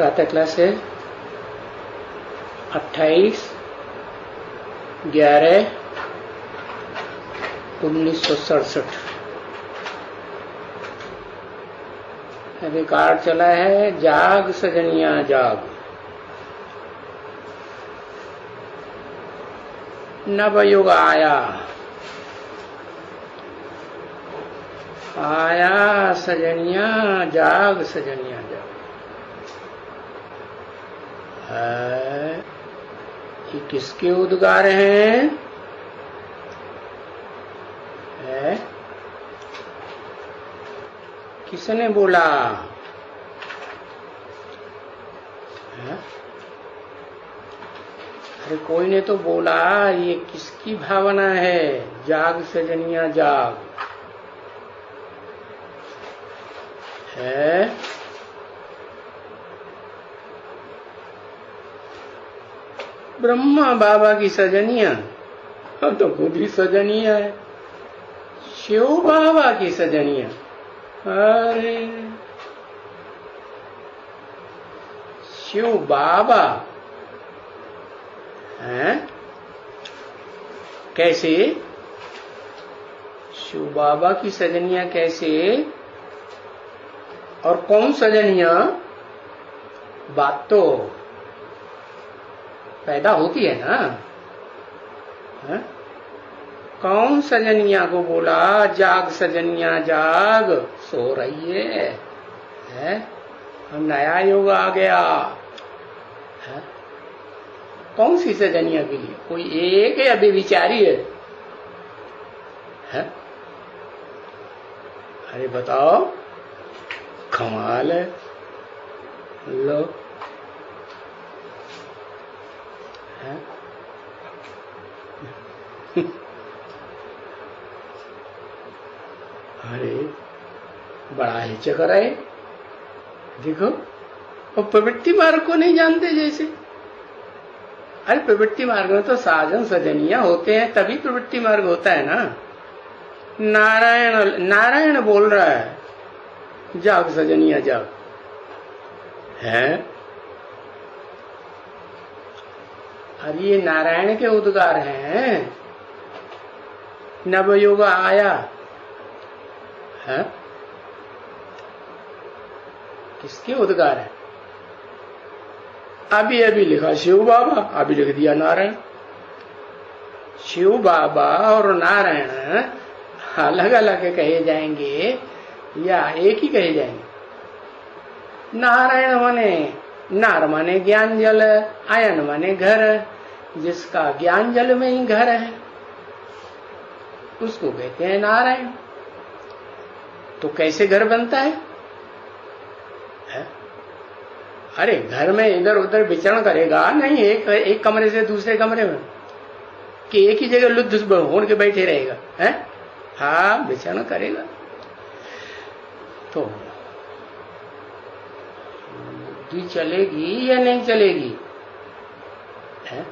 प्रातः क्लास है 28/11/1967। रिकॉर्ड चला है जाग सजनिया जाग। नवयुग आया आया सजनिया जाग सजनिया जाग। ये किसके उद्गार हैं? किसने बोला? अरे कोई ने तो बोला ये किसकी भावना है? जाग सजनिया जाग है। ब्रह्मा बाबा की सजनिया, हम तो खुद ही सजनिया है। शिव बाबा की सजनिया, अरे शिव बाबा हैं? कैसे? शिव बाबा की सजनिया कैसे? और कौन सजनिया? बात तो पैदा होती है ना। है? कौन सजनिया को बोला जाग सजनिया जाग? सो रही है? नया युग आ गया है? कौन सी सजनिया के लिए? कोई एक या बेविचारी है? अरे बताओ, कमाल है। लो है? अरे बड़ा ही चक्कर है। देखो, वो प्रवृत्ति मार्ग को नहीं जानते जैसे। अरे प्रवृत्ति मार्ग में तो साजन सजनिया होते हैं, तभी प्रवृत्ति मार्ग होता है ना। नारायण बोल रहा है जाग सजनिया जाग है। अब ये नारायण के उद्गार हैं। नवयुग आया है, किसके उद्गार है? अभी लिखा शिव बाबा, अभी लिख दिया नारायण। शिव बाबा और नारायण अलग अलग कहे जाएंगे या एक ही कहे जाएंगे? नारायण माने नार माने ज्ञान जल, आयन माने घर। जिसका ज्ञान जल में ही घर है उसको कहते हैं नारायण। तो कैसे घर बनता है? अरे घर में इधर उधर विचरण करेगा नहीं, एक कमरे से दूसरे कमरे में, कि एक ही जगह लुद्ध होने के बैठे रहेगा है? हाँ, विचरण करेगा। तो बुद्धि चलेगी या नहीं चलेगी? है?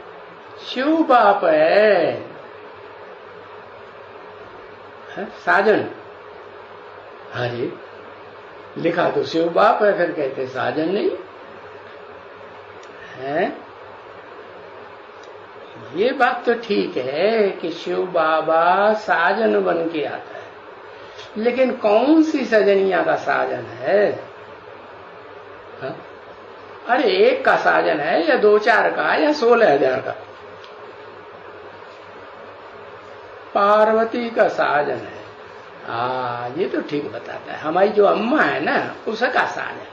शिव बाप है साजन। अरे लिखा तो शिव बाप है, फिर कहते साजन नहीं है। ये बात तो ठीक है कि शिव बाबा साजन बन के आता है, लेकिन कौन सी सजनिया का साजन है? हा? अरे एक का साजन है या 2-4 का या 16,000 का? पार्वती का साजन है। ये तो ठीक बताता है। हमारी जो अम्मा है ना, उसका साजन है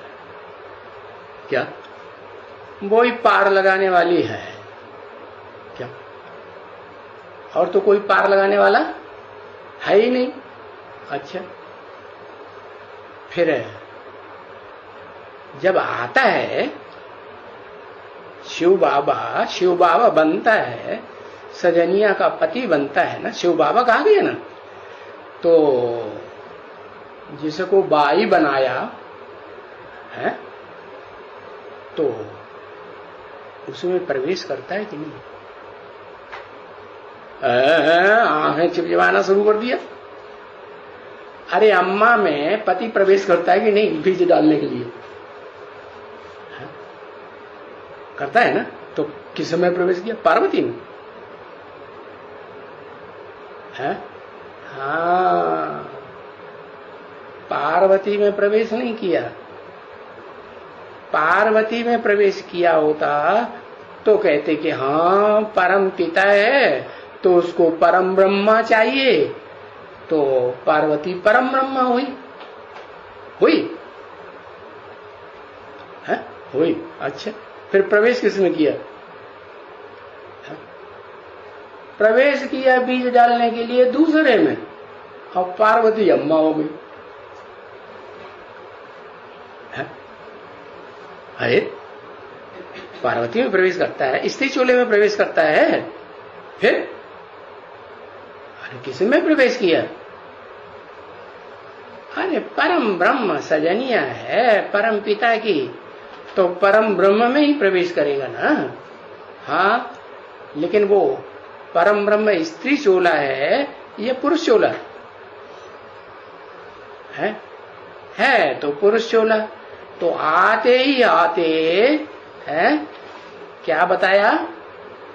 क्या? वो ही पार लगाने वाली है क्या? और तो कोई पार लगाने वाला है ही नहीं। अच्छा, फिर जब आता है शिव बाबा बनता है, सजनिया का पति बनता है ना, शिव बाबा कहा गया ना। तो जिसको बाई बनाया है तो उसमें प्रवेश करता है कि नहीं? आंखें चिपचिपाना शुरू कर दिया। अरे अम्मा में पति प्रवेश करता है कि नहीं बीज डालने के लिए? करता है ना। तो किस समय प्रवेश किया? पार्वती में है। हाँ, पार्वती में प्रवेश नहीं किया। पार्वती में प्रवेश किया होता तो कहते कि हाँ परम पिता है तो उसको परम ब्रह्मा चाहिए, तो पार्वती परम ब्रह्मा हुई। है हुई। अच्छा, फिर प्रवेश किसमें किया? प्रवेश किया बीज डालने के लिए दूसरे में, और पार्वती अम्मा हो गई। अरे पार्वती में प्रवेश करता है, स्त्री चोले में प्रवेश करता है, फिर अरे किस में प्रवेश किया? अरे परम ब्रह्म सजनिया है परम पिता की, तो परम ब्रह्म में ही प्रवेश करेगा ना। हाँ, लेकिन वो परम ब्रह्म स्त्री चोला है ये पुरुष चोला है तो पुरुष चोला। तो आते ही आते है क्या बताया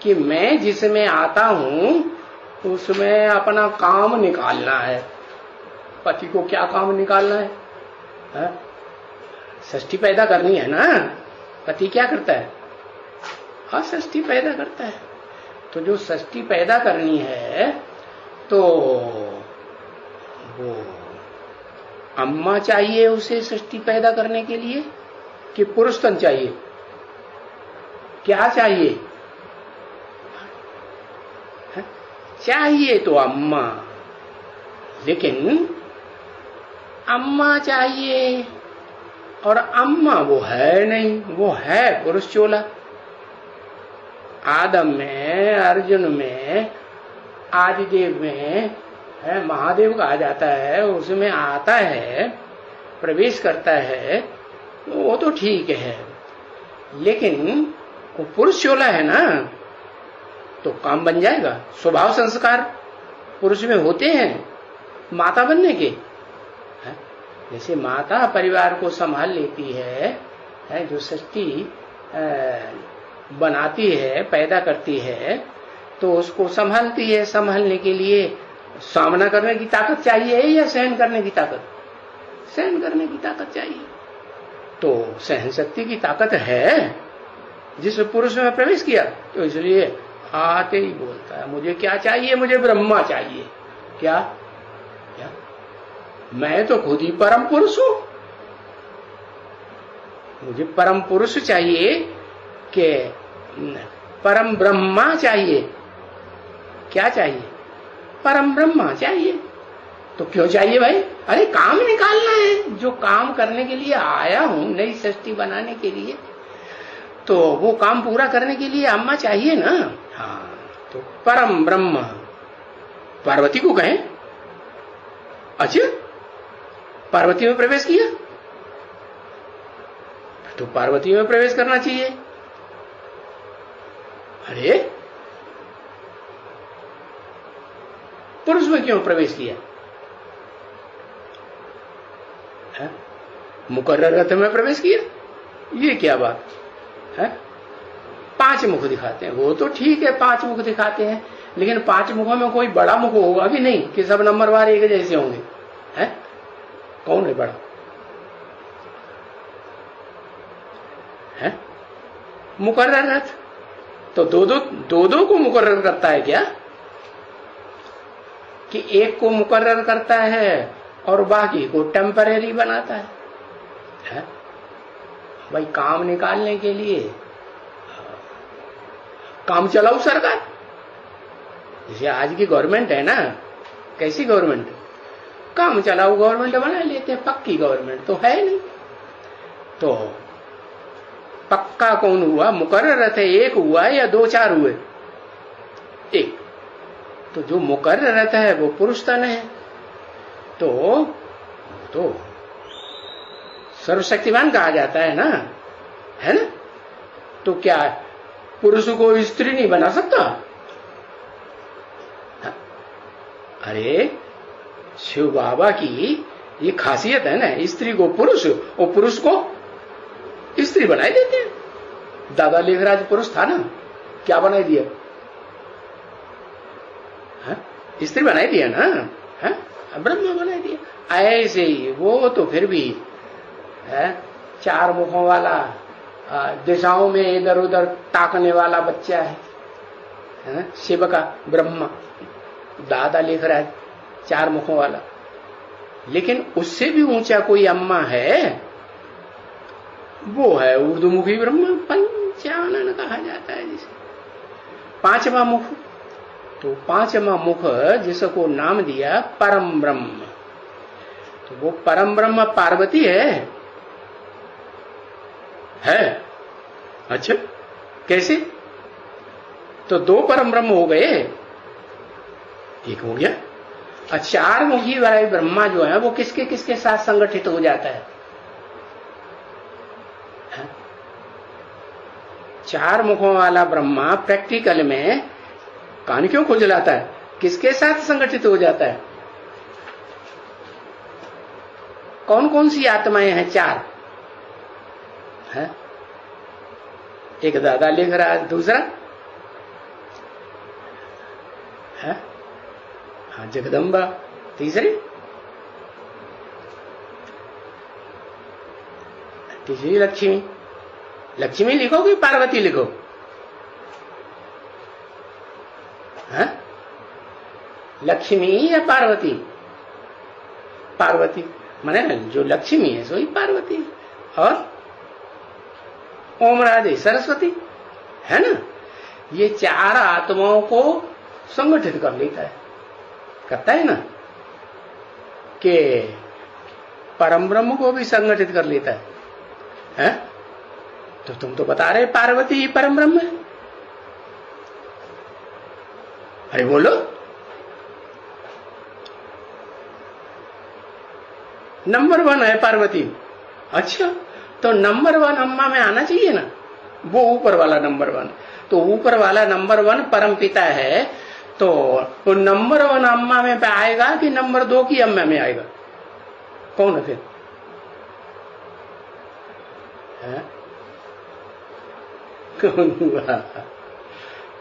कि मैं जिसमें आता हूं उसमें अपना काम निकालना है। पति को क्या काम निकालना है? षष्ठी पैदा करनी है ना। पति क्या करता है? हाँ, षष्ठी पैदा करता है। तो जो षष्ठी पैदा करनी है तो वो अम्मा चाहिए उसे षष्ठी पैदा करने के लिए, कि पुरुष तन चाहिए? क्या चाहिए? चाहिए तो अम्मा, लेकिन अम्मा चाहिए और अम्मा वो है नहीं, वो है पुरुष चोला। आदम में, अर्जुन में, आदिदेव में है, महादेव कहा जाता है, उसमें आता है प्रवेश करता है, वो तो ठीक है। लेकिन वो पुरुष चोला है ना, तो काम बन जाएगा। स्वभाव संस्कार पुरुष में होते हैं माता बनने के। जैसे माता परिवार को संभाल लेती है, जो षष्ठी बनाती है, पैदा करती है, तो उसको संभालती है। संभालने के लिए सामना करने की ताकत चाहिए या सहन करने की ताकत? सहन करने की ताकत चाहिए। तो सहन शक्ति की ताकत है जिस पुरुष में प्रवेश किया, तो इसलिए आते ही बोलता है मुझे क्या चाहिए? मुझे ब्रह्मा चाहिए। क्या? मैं तो खुद ही परम पुरुष हूं, मुझे परम पुरुष चाहिए कि परम ब्रह्मा चाहिए? क्या चाहिए? परम ब्रह्मा चाहिए। तो क्यों चाहिए भाई? अरे काम निकालना है, जो काम करने के लिए आया हूं नई सृष्टि बनाने के लिए, तो वो काम पूरा करने के लिए अम्मा चाहिए ना। हाँ, तो परम ब्रह्म पार्वती को कहें। अच्छा, पार्वती में प्रवेश किया तो पार्वती में प्रवेश करना चाहिए। अरे पुरुष में क्यों प्रवेश किया? मुकर्रर रथ में प्रवेश किया, ये क्या बात है? 5 मुख दिखाते हैं, वो तो ठीक है 5 मुख दिखाते हैं, लेकिन 5 मुखों में कोई बड़ा मुख होगा भी नहीं कि सब नंबरवार एक जैसे होंगे। है कौन है बड़ा? है मुकर्रर रथ। तो दो को मुकर्रर करता है क्या? कि एक को मुकर्रर करता है और बाकी को टेम्परेरी बनाता है? भाई काम निकालने के लिए काम चलाऊ सरकार। जैसे आज की गवर्नमेंट है ना, कैसी गवर्नमेंट? काम चलाऊ गवर्नमेंट बना लेते हैं, पक्की गवर्नमेंट तो है नहीं। तो पक्का कौन हुआ? मुकर्रर रथ है, एक हुआ या 2-4 हुए? एक। तो जो मुकर्रर रथ है वो पुरुष तन है, तो सर्वशक्तिमान कहा जाता है ना, है ना। तो क्या पुरुष को स्त्री नहीं बना सकता? अरे शिव बाबा की ये खासियत है ना, स्त्री को पुरुष और पुरुष को स्त्री बनाए देते हैं। दादा लेखराज पुरुष था ना, क्या बनाई दिया? स्त्री बनाई दिया ना, है? ब्रह्मा बनाई दिया। ऐसे ही वो तो फिर भी है, 4 मुखों वाला, दिशाओं में इधर उधर ताकने वाला बच्चा है शिव का ब्रह्मा, दादा लेखराज 4 मुखों वाला। लेकिन उससे भी ऊंचा कोई अम्मा है, वो है ऊर्ध्वमुखी ब्रह्मा, पंचानन कहा जाता है जिसे, 5वां मुख। तो 5वां मुख जिसको नाम दिया परम ब्रह्म, तो वो परम ब्रह्म पार्वती है? अच्छा, कैसे? तो 2 परम ब्रह्म हो गए, एक हो गया। और 4 मुखी वाला ब्रह्मा जो है वो किसके किसके साथ संगठित हो जाता है? 4 मुखों वाला ब्रह्मा प्रैक्टिकल में कान क्यों खुजलाता है? किसके साथ संगठित हो जाता है? कौन कौन सी आत्माएं हैं? 4 है। एक दादा लेखराज, दूसरा है जगदम्बा, तीसरी लक्ष्मी। लक्ष्मी लिखो कि पार्वती लिखो? है लक्ष्मी या पार्वती? पार्वती माने जो लक्ष्मी है सो ही पार्वती, और ओम राधे सरस्वती, है ना? ये 4 आत्माओं को संगठित कर लेता है, करता है ना, कि परम ब्रह्म को भी संगठित कर लेता है? तो तुम तो बता रहे पार्वती ही परम ब्रह्म है। अरे बोलो, नंबर 1 है पार्वती। अच्छा, तो नंबर 1 अम्मा में आना चाहिए ना, वो ऊपर वाला नंबर 1। तो ऊपर वाला नंबर 1 परम पिता है, तो नंबर 1 अम्मा में आएगा कि नंबर 2 की अम्मा में आएगा? कौन है फिर? कौन हुआ?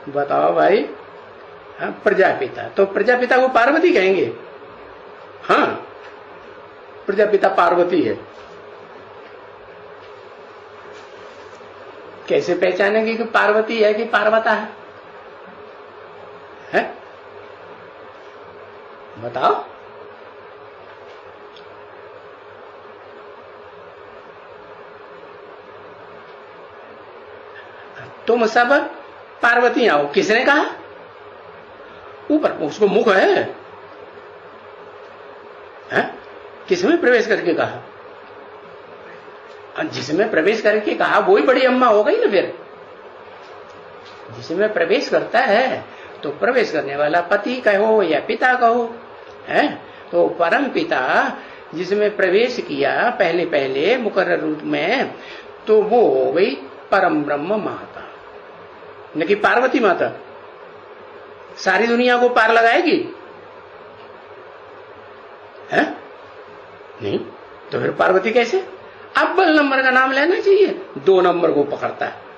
बताओ भाई। प्रजापिता, तो प्रजापिता को पार्वती कहेंगे? हाँ, प्रजापिता पार्वती है। कैसे पहचानेंगे कि पार्वती है कि पार्वता है? बताओ। तुम सब पार्वती आओ, किसने कहा? ऊपर उसको मुख है, किसमें प्रवेश करके कहा? जिसमें प्रवेश करके कहा वो ही बड़ी अम्मा हो गई ना। फिर जिसमें प्रवेश करता है तो प्रवेश करने वाला पति कहो या पिता कहो, है? तो परम पिता जिसमें प्रवेश किया पहले पहले मुकर्रर रूप में, तो वो हो गई परम ब्रह्म माता, न कि पार्वती माता। सारी दुनिया को पार लगाएगी? है नहीं, तो फिर पार्वती कैसे? अव्वल नंबर का नाम लेना चाहिए, 2 नंबर को पकड़ता है।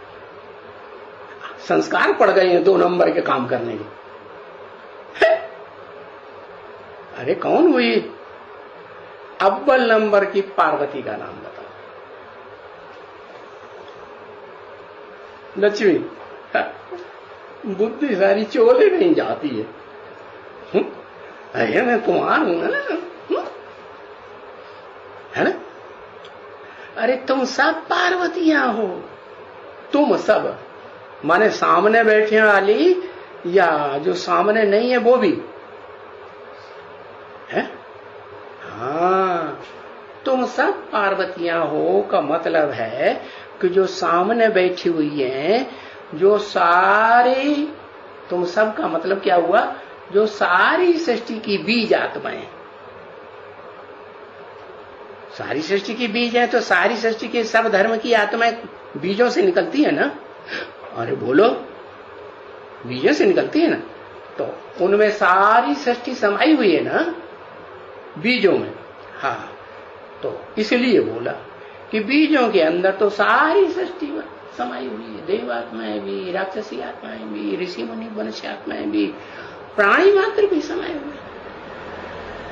संस्कार पड़ गए हैं 2 नंबर के काम करने के। अरे कौन हुई? अव्वल नंबर की पार्वती का नाम बताओ। लक्ष्मी। बुद्धि सारी चोले नहीं जाती है। अरे मैं कुमार हूं ना, है ना? अरे तुम सब पार्वतियां हो, तुम सब माने सामने बैठे वाली या जो सामने नहीं है वो भी है? हाँ, तुम सब पार्वतियां हो का मतलब है कि जो सामने बैठी हुई हैं, जो सारी, तुम सब का मतलब क्या हुआ? जो सारी सृष्टि की बीज आत्माएं, सारी सृष्टि की बीज है, तो सारी सृष्टि के सब धर्म की आत्माएं बीजों से निकलती है ना। अरे बोलो, बीजों से निकलती है ना, तो उनमें सारी सृष्टि समाई हुई है ना बीजों में। हाँ, तो इसलिए बोला कि बीजों के अंदर तो सारी सृष्टि समाई हुई है। देव आत्माएं भी, राक्षसी आत्माएं भी, ऋषि मुनि मनुष्य आत्माएं भी, प्राणी मात्र भी समाये हुए।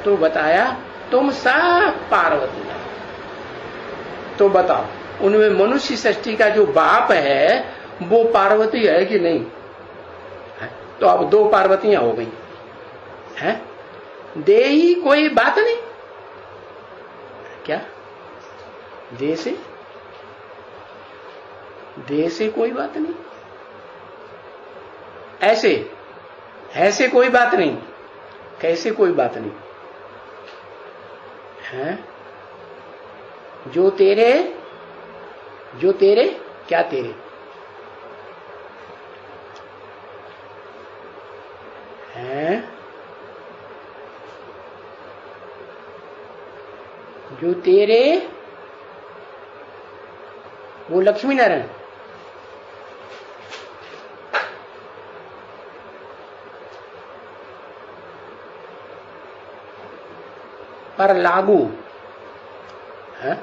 तो बताया तुम सब पार्वती हो। तो बताओ उनमें मनुष्य सृष्टि का जो बाप है वो पार्वती है कि नहीं है? तो अब 2 पार्वतियां हो गई है। दे ही कोई बात नहीं क्या? दे से कोई बात नहीं, ऐसे कोई बात नहीं, कैसे कोई बात नहीं है? जो तेरे क्या तेरे हैं, जो तेरे वो लक्ष्मी नारायण पर लागू है।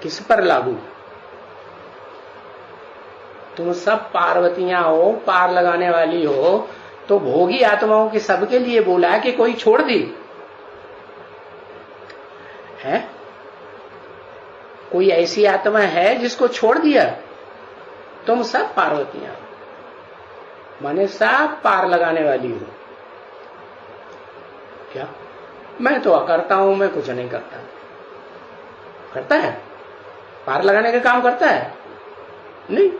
किस पर लागू? तुम सब पार्वतियां हो, पार लगाने वाली हो, तो भोगी आत्माओं के सबके लिए बोला है कि कोई छोड़ दी है? कोई ऐसी आत्मा है जिसको छोड़ दिया? तुम सब पार्वतियां हो, माने सब पार लगाने वाली हो। क्या? मैं तो करता हूं, मैं कुछ नहीं करता। करता है? पार लगाने का काम करता है? नहीं।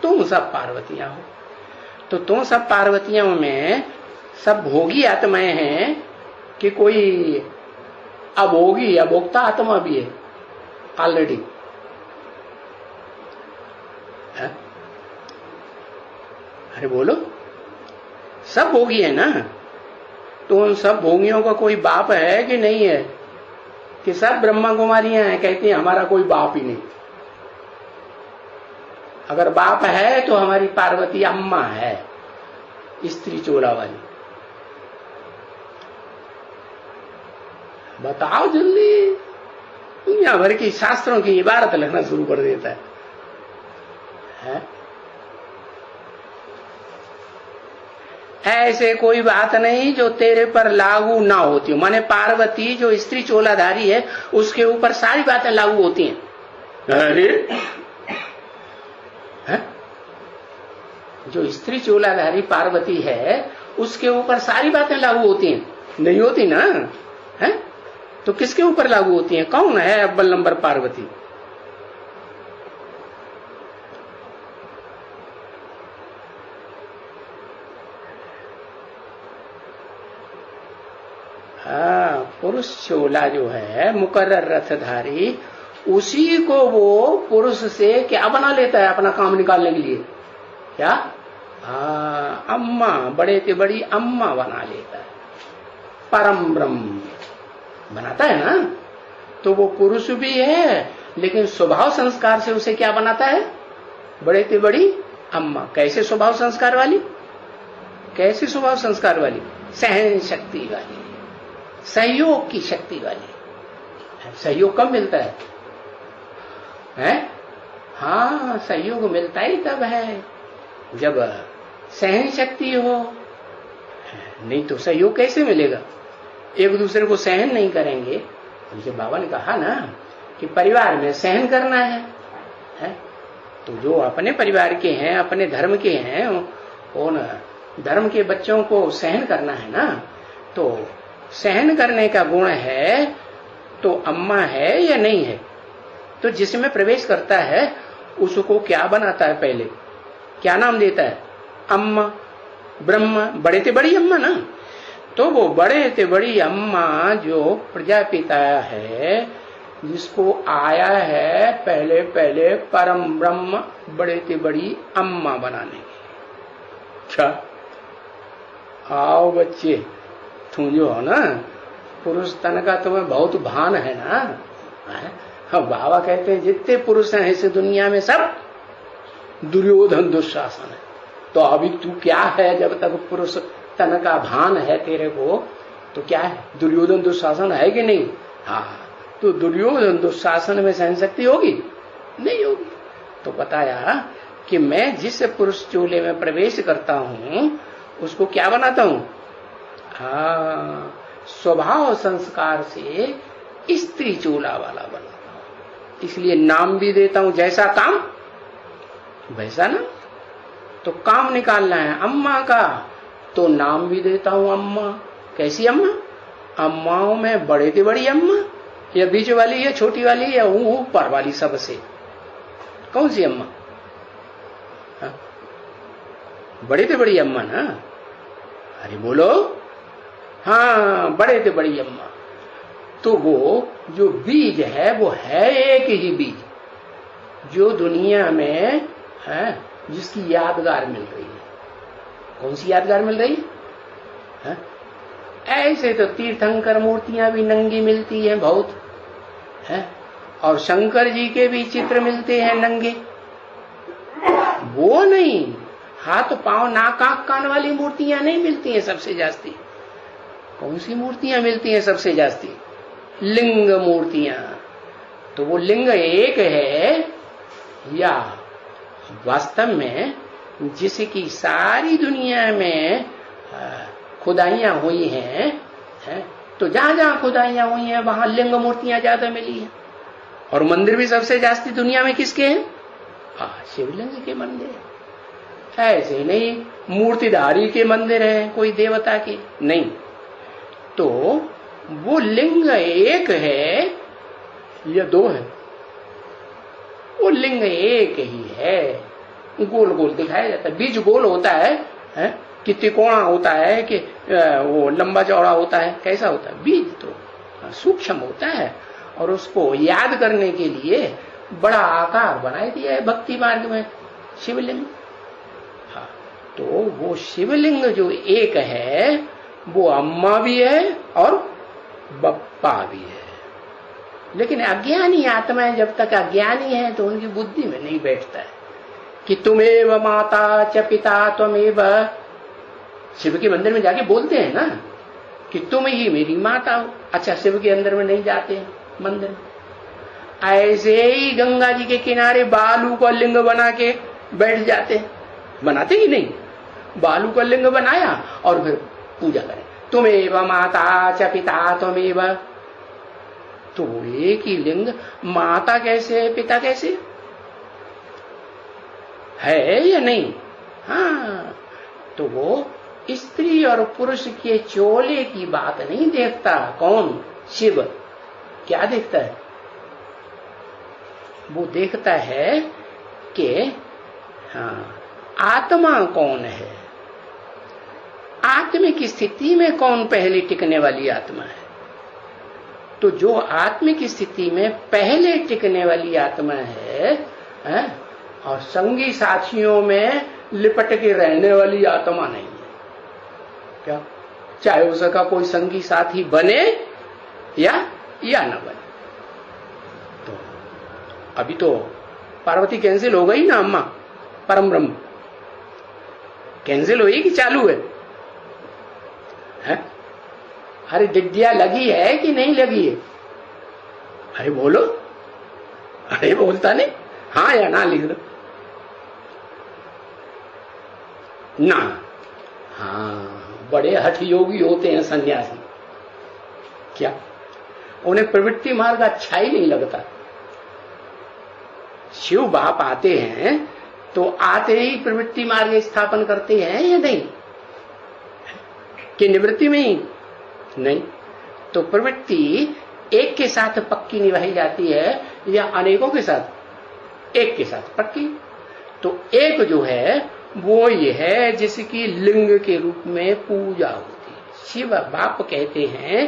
तुम सब पार्वतियां हो। तो तुम सब पार्वतियों में सब भोगी आत्माएं हैं कि कोई अभोगी अभोक्ता आत्मा भी है ऑलरेडी है? अरे बोलो, सब भोगी है ना? तो उन सब भोगियों का कोई बाप है कि नहीं है? कि सब ब्रह्मा कुमारियां हैं, कहती हैं हमारा कोई बाप ही नहीं। अगर बाप है तो हमारी पार्वती अम्मा है, स्त्री चोला वाली। बताओ जल्दी। दुनिया भर की शास्त्रों की इबारत लिखना शुरू कर देता है? ऐसे कोई बात नहीं जो तेरे पर लागू ना होती हो। माने पार्वती जो स्त्री चोलाधारी है उसके ऊपर सारी बातें लागू होती हैं। अरे है? जो स्त्री चोलाधारी पार्वती है उसके ऊपर सारी बातें लागू होती हैं? नहीं होती ना है? तो किसके ऊपर लागू होती हैं? कौन है अव्वल नंबर पार्वती? पुरुष चोला जो है मुकर्रर रथधारी, उसी को वो पुरुष से क्या बना लेता है अपना काम निकालने के लिए? क्या? अम्मा, बड़े से बड़ी अम्मा बना लेता है, परम ब्रह्म बनाता है ना। तो वो पुरुष भी है लेकिन स्वभाव संस्कार से उसे क्या बनाता है? बड़े से बड़ी अम्मा। कैसे स्वभाव संस्कार वाली? कैसे स्वभाव संस्कार वाली? सहन शक्ति वाली, सहयोग की शक्ति वाली। सहयोग कब मिलता है? हैं? हाँ, सहयोग मिलता ही तब है जब सहन शक्ति हो, नहीं तो सहयोग कैसे मिलेगा? एक दूसरे को सहन नहीं करेंगे। जैसे बाबा ने कहा ना कि परिवार में सहन करना है? तो जो अपने परिवार के हैं, अपने धर्म के हैं, उन धर्म के बच्चों को सहन करना है ना। तो सहन करने का गुण है तो अम्मा है या नहीं है? तो जिसमें प्रवेश करता है उसको क्या बनाता है? पहले क्या नाम देता है? अम्मा, ब्रह्मा, बड़े से बड़ी अम्मा ना। तो वो बड़े से बड़ी अम्मा जो प्रजापिता है, जिसको आया है पहले पहले परम ब्रह्म बड़े से बड़ी अम्मा बनाने की। क्या? आओ बच्चे, तुम जो हो ना पुरुष तन का तुम्हें बहुत भान है ना। हाँ, बाबा कहते हैं जितने पुरुष हैं इस दुनिया में सब दुर्योधन दुशासन है। तो अभी तू क्या है? जब तक पुरुष तन का भान है तेरे को तो क्या है? दुर्योधन दुशासन है कि नहीं? हाँ, तो दुर्योधन दुशासन में सहन शक्ति होगी? नहीं होगी। तो बताया कि मैं जिस पुरुष चूल्हे में प्रवेश करता हूं उसको क्या बनाता हूं? स्वभाव संस्कार से स्त्री चूल्हा वाला बनाता हूं। इसलिए नाम भी देता हूं, जैसा काम वैसा ना। तो काम निकालना है अम्मा का, तो नाम भी देता हूं अम्मा। कैसी अम्मा? अम्माओं में बड़े से बड़ी अम्मा, या बीच वाली, या छोटी वाली, या ऊपर वाली सबसे? कौन सी अम्मा? बड़े से बड़ी अम्मा ना। अरे बोलो। हाँ, बड़े से बड़ी अम्मा। तो वो जो बीज है वो है एक ही बीज जो दुनिया में है, जिसकी यादगार मिल रही है। कौन सी यादगार मिल रही है? ऐसे तो तीर्थंकर मूर्तियां भी नंगी मिलती हैं बहुत है, और शंकर जी के भी चित्र मिलते हैं नंगे। वो नहीं, हाथ पांव नाक आंख कान वाली मूर्तियां नहीं मिलती हैं सबसे जास्ती। कौन सी मूर्तियां मिलती हैं सबसे जास्ती? लिंग मूर्तियां। तो वो लिंग एक है या वास्तव में जिसकी सारी दुनिया में खुदाइयां हुई हैं, तो जहां जहां खुदाइयां हुई हैं वहां लिंग मूर्तियां ज्यादा मिली हैं। और मंदिर भी सबसे जास्ती दुनिया में किसके हैं? शिवलिंग के मंदिर। ऐसे नहीं मूर्तिधारी के मंदिर है कोई देवता के, नहीं। तो वो लिंग एक है या दो है? वो लिंग एक ही है। गोल गोल दिखाया जाता है, बीज गोल होता है कि त्रिकोणा होता है कि वो लंबा चौड़ा होता है? कैसा होता है? बीज तो सूक्ष्म होता है, और उसको याद करने के लिए बड़ा आकार बनाई दिया है भक्ति मार्ग में, शिवलिंग। हाँ, तो वो शिवलिंग जो एक है वो अम्मा भी है और बप्पा भी है। लेकिन अज्ञानी आत्माएं जब तक अज्ञानी है तो उनकी बुद्धि में नहीं बैठता है कि तुमेव माता च पिता त्वमेव। शिव के मंदिर में जाके बोलते हैं ना कि तुम ही मेरी माता हो। अच्छा, शिव के अंदर में नहीं जाते हैं मंदिर में। ऐसे ही गंगा जी के किनारे बालू का लिंग बना के बैठ जाते हैं, बनाते ही नहीं? बालू का लिंग बनाया और फिर पूजा करें, तुमेव माता च पिता त्वमेव। तो एक ही लिंग, माता कैसे है, पिता कैसे है या नहीं? हाँ, तो वो स्त्री और पुरुष के चोले की बात नहीं देखता। कौन? शिव। क्या देखता है? वो देखता है कि हाँ, आत्मा कौन है, आत्मिक स्थिति में कौन पहले टिकने वाली आत्मा है। तो जो आत्मिक स्थिति में पहले टिकने वाली आत्मा है और संगी साथियों में लिपट के रहने वाली आत्मा नहीं है। क्या? चाहे उसका कोई संगी साथी बने या न बने। तो अभी तो पार्वती कैंसिल हो गई ना अम्मा, परम ब्रह्म कैंसिल हुई कि चालू है? अरे डिड्डिया लगी है कि नहीं लगी है? अरे बोलो। अरे बोलता नहीं, हाँ या ना लिख दो ना। हाँ, बड़े हठ योगी होते हैं सन्यासी। क्या? उन्हें प्रवृत्ति मार्ग अच्छा ही नहीं लगता। शिव बाप आते हैं तो आते ही प्रवृत्ति मार्ग स्थापन करते हैं या नहीं? कि निवृत्ति में ही नहीं? तो प्रवृत्ति एक के साथ पक्की निभाई जाती है या अनेकों के साथ? एक के साथ पक्की। तो एक जो है वो ये है जिसकी लिंग के रूप में पूजा होती है। शिव बाप कहते हैं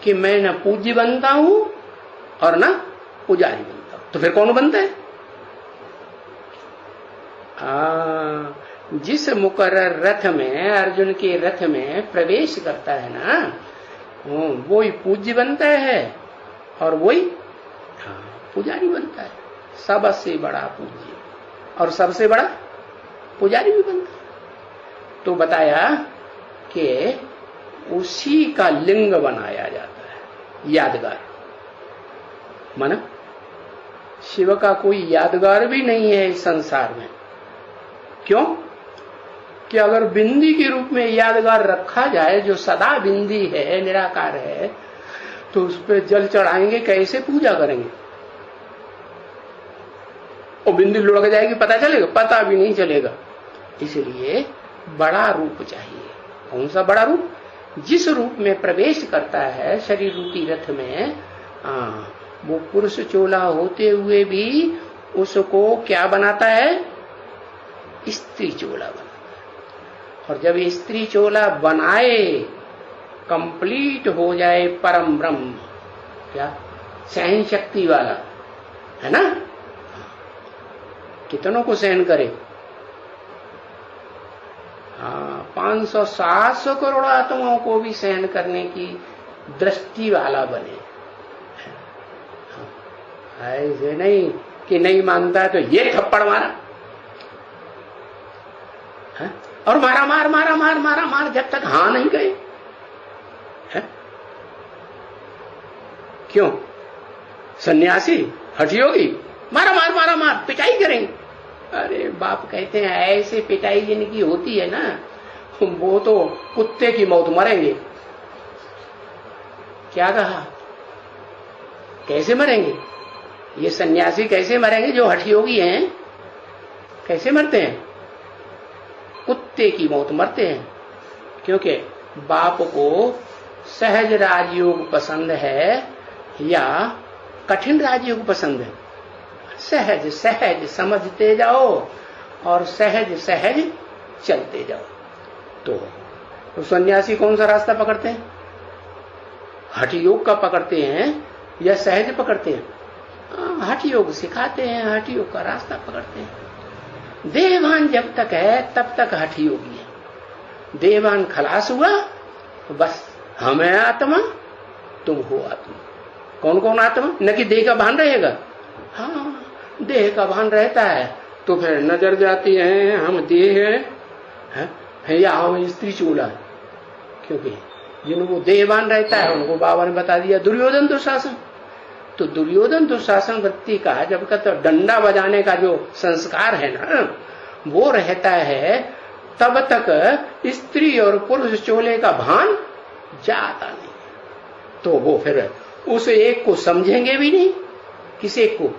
कि मैं न पूज्य बनता हूं और न पुजारी बनता हूं। तो फिर कौन बनता है? जिस मुकर्रर रथ में, अर्जुन के रथ में प्रवेश करता है ना, वो ही पूज्य बनता है और वही पुजारी बनता है। सबसे बड़ा पूज्य और सबसे बड़ा पुजारी भी बनता है। तो बताया कि उसी का लिंग बनाया जाता है यादगार। माना शिव का कोई यादगार भी नहीं है इस संसार में। क्यों? कि अगर बिंदी के रूप में यादगार रखा जाए, जो सदा बिंदी है, निराकार है, तो उस पर जल चढ़ाएंगे, कैसे पूजा करेंगे? और बिंदी लुढ़क जाएगी, पता चलेगा? पता भी नहीं चलेगा। इसलिए बड़ा रूप चाहिए। कौन सा बड़ा रूप? जिस रूप में प्रवेश करता है शरीर रूपी रथ में, वो पुरुष चोला होते हुए भी उसको क्या बनाता है? स्त्री चोला बनाता है। और जब स्त्री चोला बनाए, कंप्लीट हो जाए परम ब्रह्म, क्या सहन शक्ति वाला है ना, कितनों को सहन करे? 500-700 करोड़ आत्माओं को भी सहन करने की दृष्टि वाला बने। ऐसे नहीं कि नहीं मानता है तो ये थप्पड़ मारा है? और मारा मार मारा मार मारा मार जब तक हाँ नहीं गए। क्यों? सन्यासी हठयोगी मारा मार मारा मार पिटाई करेंगे। अरे बाप कहते हैं ऐसे पिटाई जिनकी होती है ना, वो तो कुत्ते की मौत मरेंगे। क्या कहा? कैसे मरेंगे? ये सन्यासी कैसे मरेंगे जो हठयोगी हैं? कैसे मरते हैं? कुत्ते की मौत मरते हैं। क्योंकि बाप को सहज राजयोग पसंद है या कठिन राजयोग पसंद है? सहज सहज समझते जाओ और सहज सहज चलते जाओ। तो सन्यासी कौन सा रास्ता पकड़ते हैं? हठयोग का पकड़ते हैं या सहज पकड़ते हैं? हठयोग सिखाते हैं, हठयोग का रास्ता पकड़ते हैं। देहभान जब तक है तब तक हठयोगी है। देहभान खलास हुआ तो बस हम है आत्मा, तुम हो आत्मा। कौन कौन आत्मा? न कि देह का भान रहेगा। हाँ, देह का भान रहता है तो फिर नजर जाती है हम देह है या हम स्त्री चूला है। क्योंकि जिनको देहभान रहता है उनको बाबा ने बता दिया दुर्योधन दुशासन। तो दुर्योधन दुशासन वृत्ति का जब तक तो डंडा बजाने का जो संस्कार है ना, वो रहता है, तब तक स्त्री और पुरुष चोले का भान जाता नहीं। तो वो फिर उस एक को समझेंगे भी नहीं। किस एक को?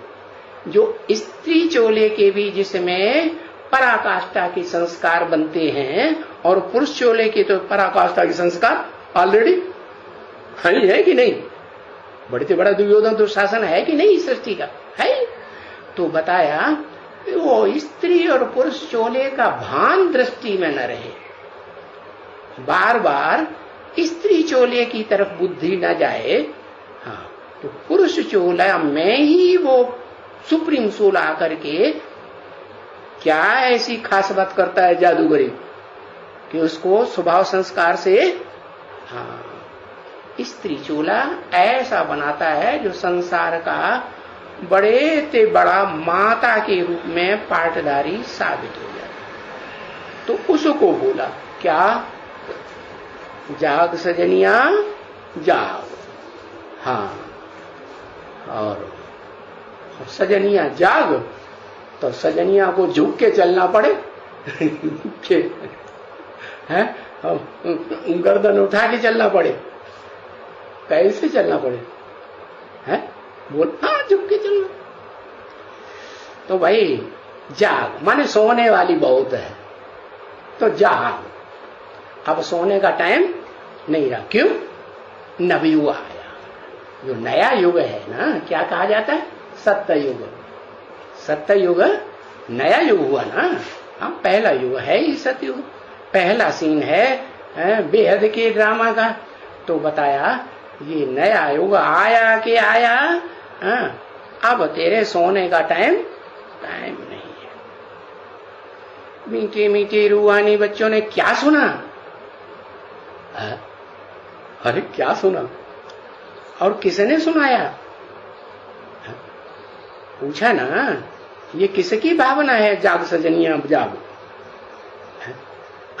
जो स्त्री चोले के भी जिसमें पराकाष्ठा के संस्कार बनते हैं, और पुरुष चोले के तो पराकाष्ठा के संस्कार ऑलरेडी है कि नहीं? बड़े से बड़ा दुर्योधन दुशासन है कि नहीं सृष्टि का? है। तो बताया वो स्त्री और पुरुष चोले का भान दृष्टि में न रहे, बार बार स्त्री चोले की तरफ बुद्धि न जाए। हाँ, तो पुरुष चोला में ही वो सुप्रीम सोल आकर के क्या ऐसी खास बात करता है जादूगरी कि उसको स्वभाव संस्कार से हाँ स्त्री चोला ऐसा बनाता है जो संसार का बड़े ते बड़ा माता के रूप में पाटदारी साबित हो जाता। तो उसको बोला क्या? जाग सजनिया जाग। हाँ, और सजनिया जाग तो सजनिया को झुक के चलना पड़े है, गर्दन उठा के चलना पड़े। कैसे चलना पड़े? है बोल, हाँ झुक के चलना। तो भाई जाग माने सोने वाली बहुत है, तो जाग। अब सोने का टाइम नहीं रहा। क्यों? नवयुग आया। जो नया युग है ना, क्या कहा जाता है? सत्य युग। सत्य युग नया युग हुआ ना। हाँ, पहला युग है ही सतयुग। पहला सीन है बेहद के ड्रामा का। तो बताया ये नया युग आया कि आया। अब तेरे सोने का टाइम नहीं है। मीठे मीठे रूहानी बच्चों ने क्या सुना? अरे क्या सुना? और किसने सुनाया? पूछा ना, ये किसकी भावना है? जाग सजनिया जाग।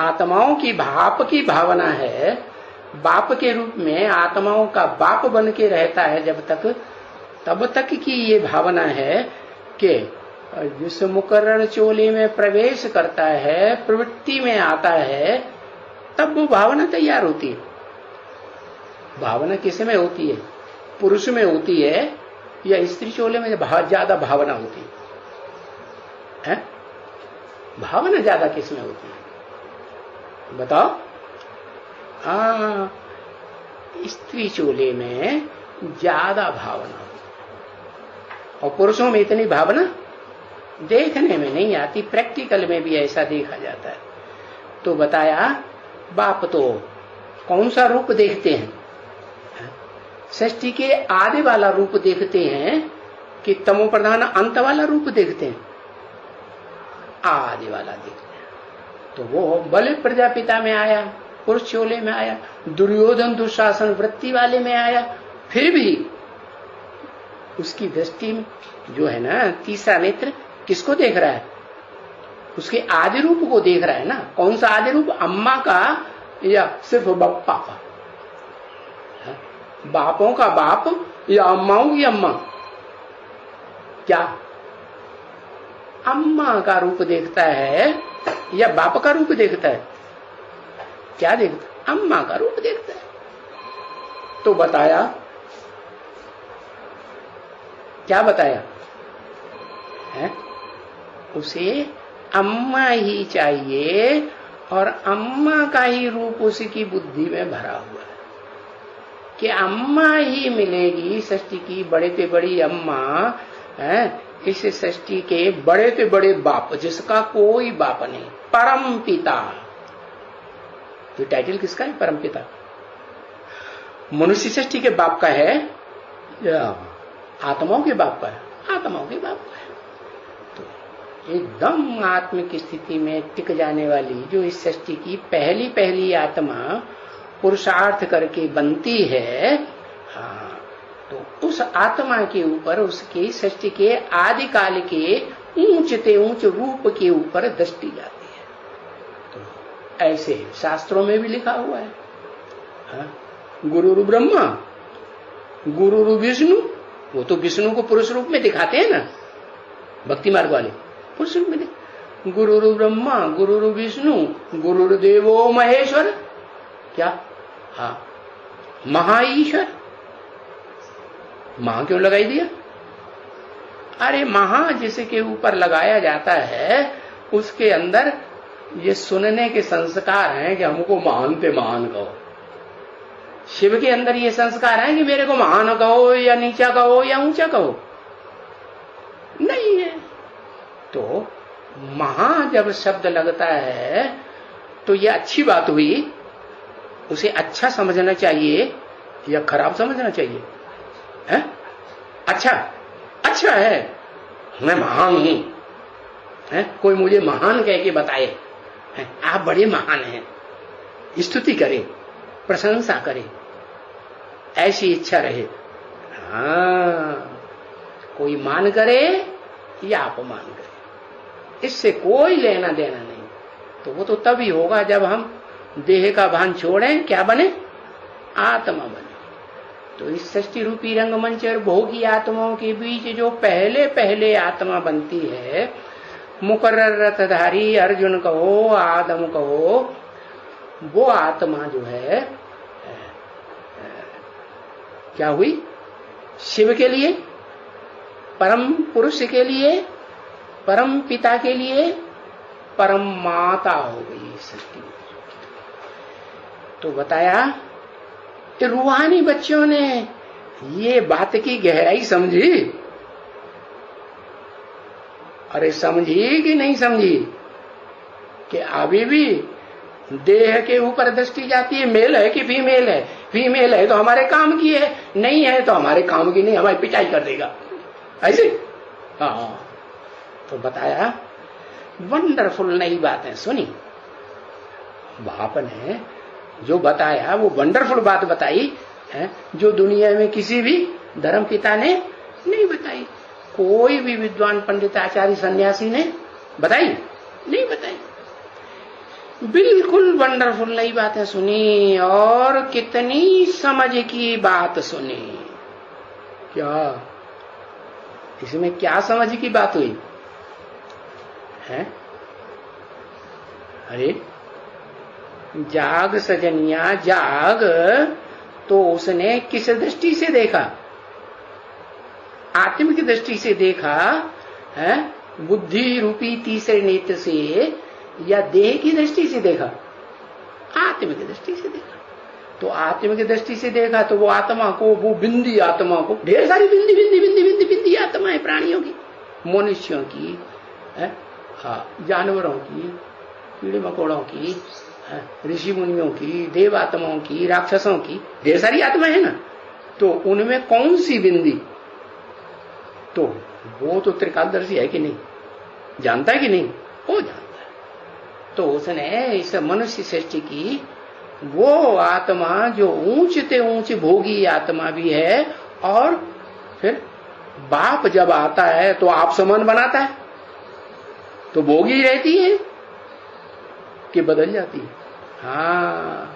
आत्माओं की बाप की भावना है। बाप के रूप में आत्माओं का बाप बन के रहता है जब तक, तब तक की ये भावना है कि जिस मुकर्रर चोले में प्रवेश करता है, प्रवृत्ति में आता है, तब वो भावना तैयार होती है। भावना किस में होती है? पुरुष में होती है या स्त्री चोले में ज्यादा भावना होती है? भावना ज्यादा किस में होती है बताओ? स्त्री चोले में ज्यादा भावना होती है और पुरुषों में इतनी भावना देखने में नहीं आती। प्रैक्टिकल में भी ऐसा देखा जाता है। तो बताया, बाप तो कौन सा रूप देखते हैं? षष्ठी के आदि वाला रूप देखते हैं कि तमो प्रधान अंत वाला रूप देखते हैं? आदि वाला देखते हैं। तो वो बलि प्रजापिता में आया, पुरुष चोले में आया, दुर्योधन दुशासन वृत्ति वाले में आया, फिर भी उसकी दृष्टि में जो है ना, तीसरा नेत्र किसको देख रहा है? उसके आदि रूप को देख रहा है ना। कौन सा आदि रूप? अम्मा का या सिर्फ बापा का? बापों का बाप या अम्माओं की अम्मा? क्या अम्मा का रूप देखता है या बाप का रूप देखता है? क्या देखता है? अम्मा का रूप देखता है। तो बताया, क्या बताया है? उसे अम्मा ही चाहिए और अम्मा का ही रूप उसकी बुद्धि में भरा हुआ है कि अम्मा ही मिलेगी। षष्ठी की बड़े से बड़ी अम्मा है, इस षष्ठी के बड़े से बड़े बाप, जिसका कोई बाप नहीं, परम पिता। तो टाइटल किसका है? परम पिता। मनुष्य षष्ठी के बाप का है या आत्माओं के बाप का है? आत्माओं के बाप का है। तो एकदम आत्मिक स्थिति में टिक जाने वाली जो इस षष्ठी की पहली पहली आत्मा पुरुषार्थ करके बनती है, हाँ, तो उस आत्मा के ऊपर उसके षष्ठी के आदि काल के ऊंचते ऊंच रूप के ऊपर दृष्टि जाती है। तो ऐसे शास्त्रों में भी लिखा हुआ है, हाँ, गुरुरु ब्रह्मा गुरुरु विष्णु। वो तो विष्णु को पुरुष रूप में दिखाते हैं ना, भक्ति मार्ग वाले पुरुष रूप में। गुरुरु ब्रह्मा गुरुरु विष्णु गुरुर्देवो महेश्वर। क्या? हाँ, महा ईश्वर। महा क्यों लगाई दिया? अरे महा जिसके ऊपर लगाया जाता है उसके अंदर ये सुनने के संस्कार हैं कि हमको महान पे महान कहो। शिव के अंदर ये संस्कार है कि मेरे को महान कहो या नीचा कहो या ऊंचा कहो? नहीं है। तो महा जब शब्द लगता है तो ये अच्छी बात हुई, उसे अच्छा समझना चाहिए या खराब समझना चाहिए? है? अच्छा, अच्छा है, मैं महान हूं, है? कोई मुझे महान कह के बताए, है? आप बड़े महान हैं, स्तुति करें, प्रशंसा करें, ऐसी इच्छा रहे। हाँ, कोई मान करे या अपमान करे, इससे कोई लेना देना नहीं। तो वो तो तभी होगा जब हम देह का भान छोड़ें, क्या बने? आत्मा बने। तो इस षष्ठी रूपी रंगमंच और भोगी आत्माओं के बीच जो पहले पहले आत्मा बनती है, मुकर्रर रथधारी अर्जुन कहो, आदम कहो, वो आत्मा जो है क्या हुई? शिव के लिए, परम पुरुष के लिए, परम पिता के लिए परम माता हो गई सृष्टि। तो बताया कि रूहानी बच्चों ने ये बात की गहराई समझी। अरे समझी कि नहीं समझी कि अभी भी देह के ऊपर दृष्टि जाती है, मेल है कि फीमेल है? फीमेल है तो हमारे काम की है, नहीं है तो हमारे काम की नहीं, हमारी पिटाई कर देगा, ऐसे। हाँ, तो बताया वंडरफुल नई बातें सुनी। बाप ने जो बताया वो वंडरफुल बात बताई है, जो दुनिया में किसी भी धर्म पिता ने नहीं बताई, कोई भी विद्वान पंडित आचार्य सन्यासी ने बताई नहीं बताई। बिल्कुल वंडरफुल नई बातें सुनी और कितनी समझ की बात सुनी। क्या इसमें क्या समझ की बात हुई है? अरे जाग सजनिया जाग, तो उसने किस दृष्टि से देखा? आत्मिक दृष्टि से देखा है, बुद्धि रूपी तीसरे नेत्र से, या देह की दृष्टि से देखा? आत्मिक दृष्टि से देखा। तो आत्मिक दृष्टि से देखा तो वो आत्मा को, वो बिंदी आत्मा को, ढेर सारी बिंदी बिंदी बिंदी बिंदी बिंदी आत्मा है, प्राणियों की, मनुष्यों की है, जानवरों की, कीड़े मकोड़ों की, ऋषि मुनियों की, देव आत्माओं की, राक्षसों की, ढेर सारी आत्मा है ना। तो उनमें कौन सी बिंदी? तो वो तो त्रिकालदर्शी है कि नहीं? जानता है कि नहीं? वो जानता है। तो उसने इस मनुष्य सृष्टि की वो आत्मा जो ऊंचते ऊंच भोगी आत्मा भी है, और फिर बाप जब आता है तो आप समान बनाता है, तो भोगी रहती है कि बदल जाती है? हाँ,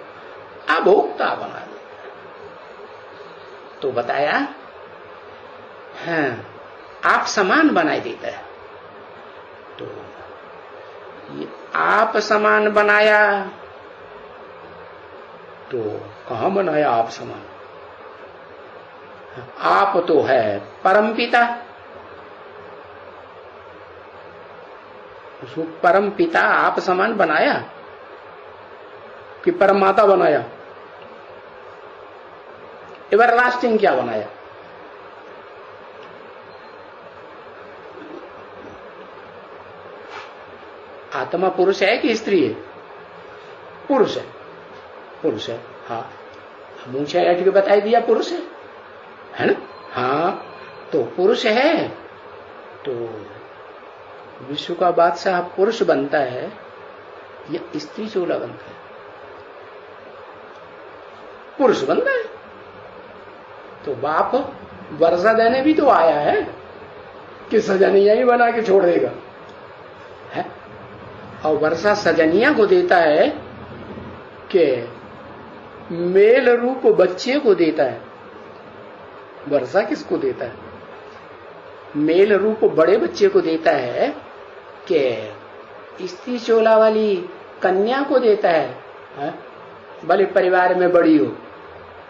अभोक्ता बना देता है। तो बताया हाँ, आप समान बनाए देता है। तो ये आप समान बनाया, तो कहां बनाया आप समान? आप तो है परमपिता, उसको परमपिता आप समान बनाया कि परम माता बनाया? एवरलास्टिंग क्या बनाया? आत्मा पुरुष है कि स्त्री है? पुरुष है, पुरुष है। हाँ, मुझे ऐठ के बताई दिया पुरुष है ना? हाँ, तो पुरुष है, तो विश्व का बादशाह पुरुष बनता है या स्त्री चोला बनता है? पुरुष बनता है। तो बाप वर्षा देने भी तो आया है कि सजनिया ही बना के छोड़ देगा है? और वर्षा सजनिया को देता है कि मेल रूप बच्चे को देता है। वर्षा किसको देता है? मेल रूप बड़े बच्चे को देता है कि स्त्री चोला वाली कन्या को देता है? भले परिवार में बड़ी हो,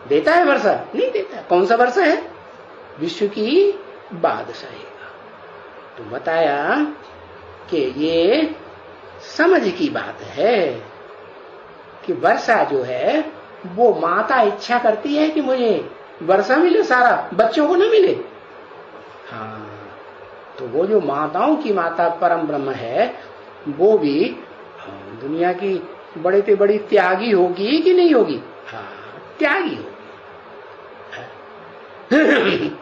देता है वर्षा? नहीं देता है। कौन सा वर्षा है? विश्व की बादशाही का। तो बताया कि ये समझ की बात है कि वर्षा जो है वो माता इच्छा करती है कि मुझे वर्षा मिले, सारा बच्चों को न मिले। हाँ, तो वो जो माताओं की माता परम ब्रह्म है, वो भी दुनिया की बड़े से बड़ी त्यागी होगी कि नहीं होगी? हाँ, त्यागी होगी।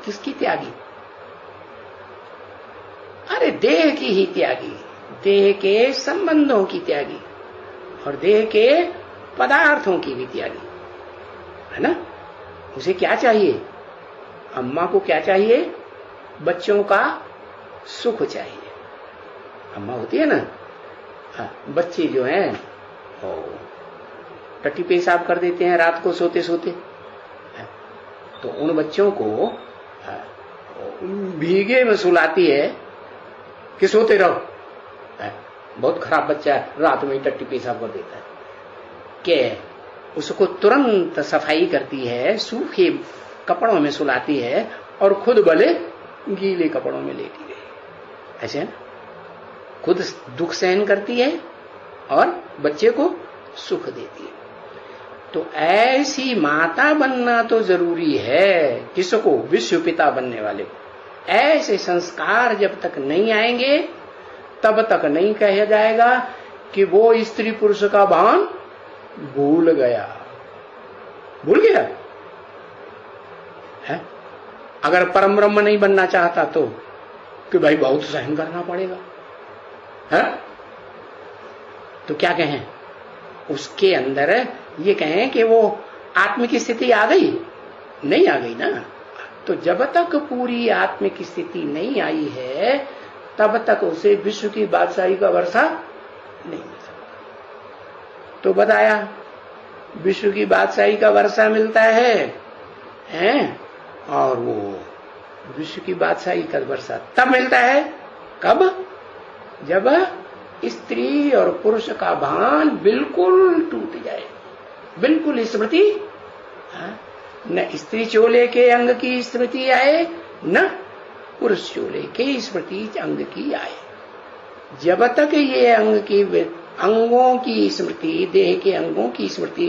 किसकी त्यागी? अरे देह की ही त्यागी, देह के संबंधों की त्यागी, और देह के पदार्थों की भी त्यागी है ना। उसे क्या चाहिए? अम्मा को क्या चाहिए? बच्चों का सुख चाहिए। अम्मा होती है ना, बच्चे जो हैं टट्टी पेशाब कर देते हैं रात को सोते सोते, तो उन बच्चों को भीगे में सुलाती है कि सोते रहो। बहुत खराब बच्चा रात में टट्टी पेशाब कर देता है, कि उसको तुरंत सफाई करती है, सूखे कपड़ों में सुलाती है, और खुद भले गीले कपड़ों में लेटी रहे। ऐसे ना, खुद दुख सहन करती है और बच्चे को सुख देती है। तो ऐसी माता बनना तो जरूरी है। किसको? विश्व पिता बनने वाले को। ऐसे संस्कार जब तक नहीं आएंगे तब तक नहीं कहा जाएगा कि वो स्त्री पुरुष का भान भूल गया। भूल गया है? अगर परम ब्रह्म नहीं बनना चाहता तो कि भाई बहुत सहन करना पड़ेगा है? तो क्या कहें उसके अंदर? ये कहें कि वो आत्मिक स्थिति आ गई? नहीं आ गई ना। तो जब तक पूरी आत्मिक स्थिति नहीं आई है तब तक उसे विश्व की बादशाही का वर्षा नहीं मिल सकता। तो बताया विश्व की बादशाही का वर्षा मिलता है, और वो विश्व की बादशाही तक वर्षा तब मिलता है, कब? जब स्त्री और पुरुष का भान बिल्कुल टूट जाए, बिल्कुल स्मृति, न स्त्री चोले के अंग की स्मृति आए, न पुरुष चोले के स्मृति अंग की आए। जब तक ये अंगों की स्मृति, देह के अंगों की स्मृति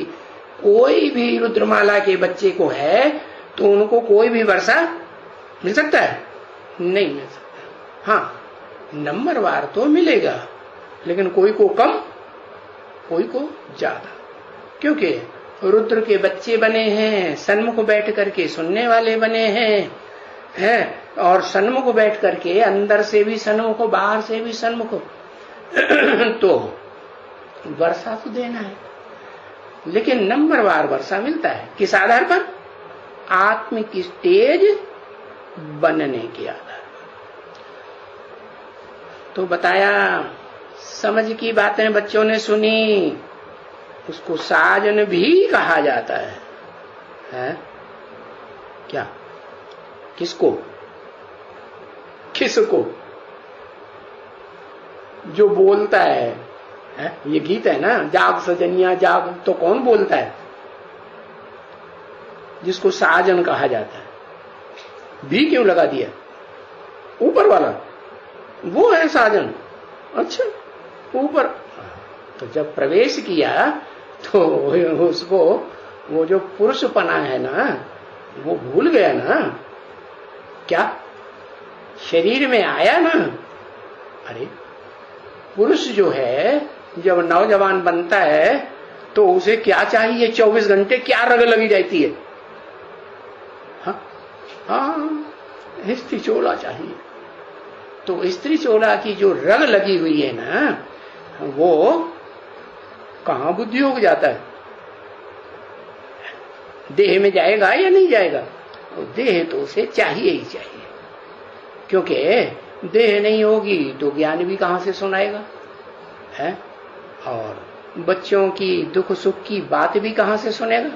कोई भी रुद्रमाला के बच्चे को है तो उनको कोई भी वर्षा मिल सकता है? नहीं मिल सकता। हाँ, नंबरवार तो मिलेगा, लेकिन कोई को कम, कोई को ज्यादा, क्योंकि रुद्र के बच्चे बने हैं, सन्मुख बैठ करके सुनने वाले बने हैं, और सन्मुख बैठ करके अंदर से भी सन्मुख, बाहर से भी सन्मुख, तो वर्षा तो देना है, लेकिन नंबरवार वर्षा मिलता है। किस आधार पर? आत्म की स्टेज बनने के आधार पर। तो बताया, समझ की बातें बच्चों ने सुनी, उसको साजन भी कहा जाता है? क्या? किसको? किसको? जो बोलता है? ये गीत है ना, जाग सजनिया जाग, तो कौन बोलता है? जिसको साजन कहा जाता है। भी क्यों लगा दिया? ऊपर वाला वो है साजन। अच्छा, ऊपर। तो जब प्रवेश किया तो उसको वो जो पुरुषपना है ना, वो भूल गया ना। क्या? शरीर में आया ना। अरे, पुरुष जो है जब नौजवान बनता है तो उसे क्या चाहिए? 24 घंटे क्या रग लगी रहती है? हाँ, स्त्री चोला चाहिए। तो स्त्री चोला की जो रग लगी हुई है ना, वो कहां बुद्धि हो जाता है? देह में जाएगा या नहीं जाएगा? देह तो उसे चाहिए ही चाहिए, क्योंकि देह नहीं होगी तो ज्ञान भी कहां से सुनाएगा है? और बच्चों की दुख सुख की बात भी कहां से सुनेगा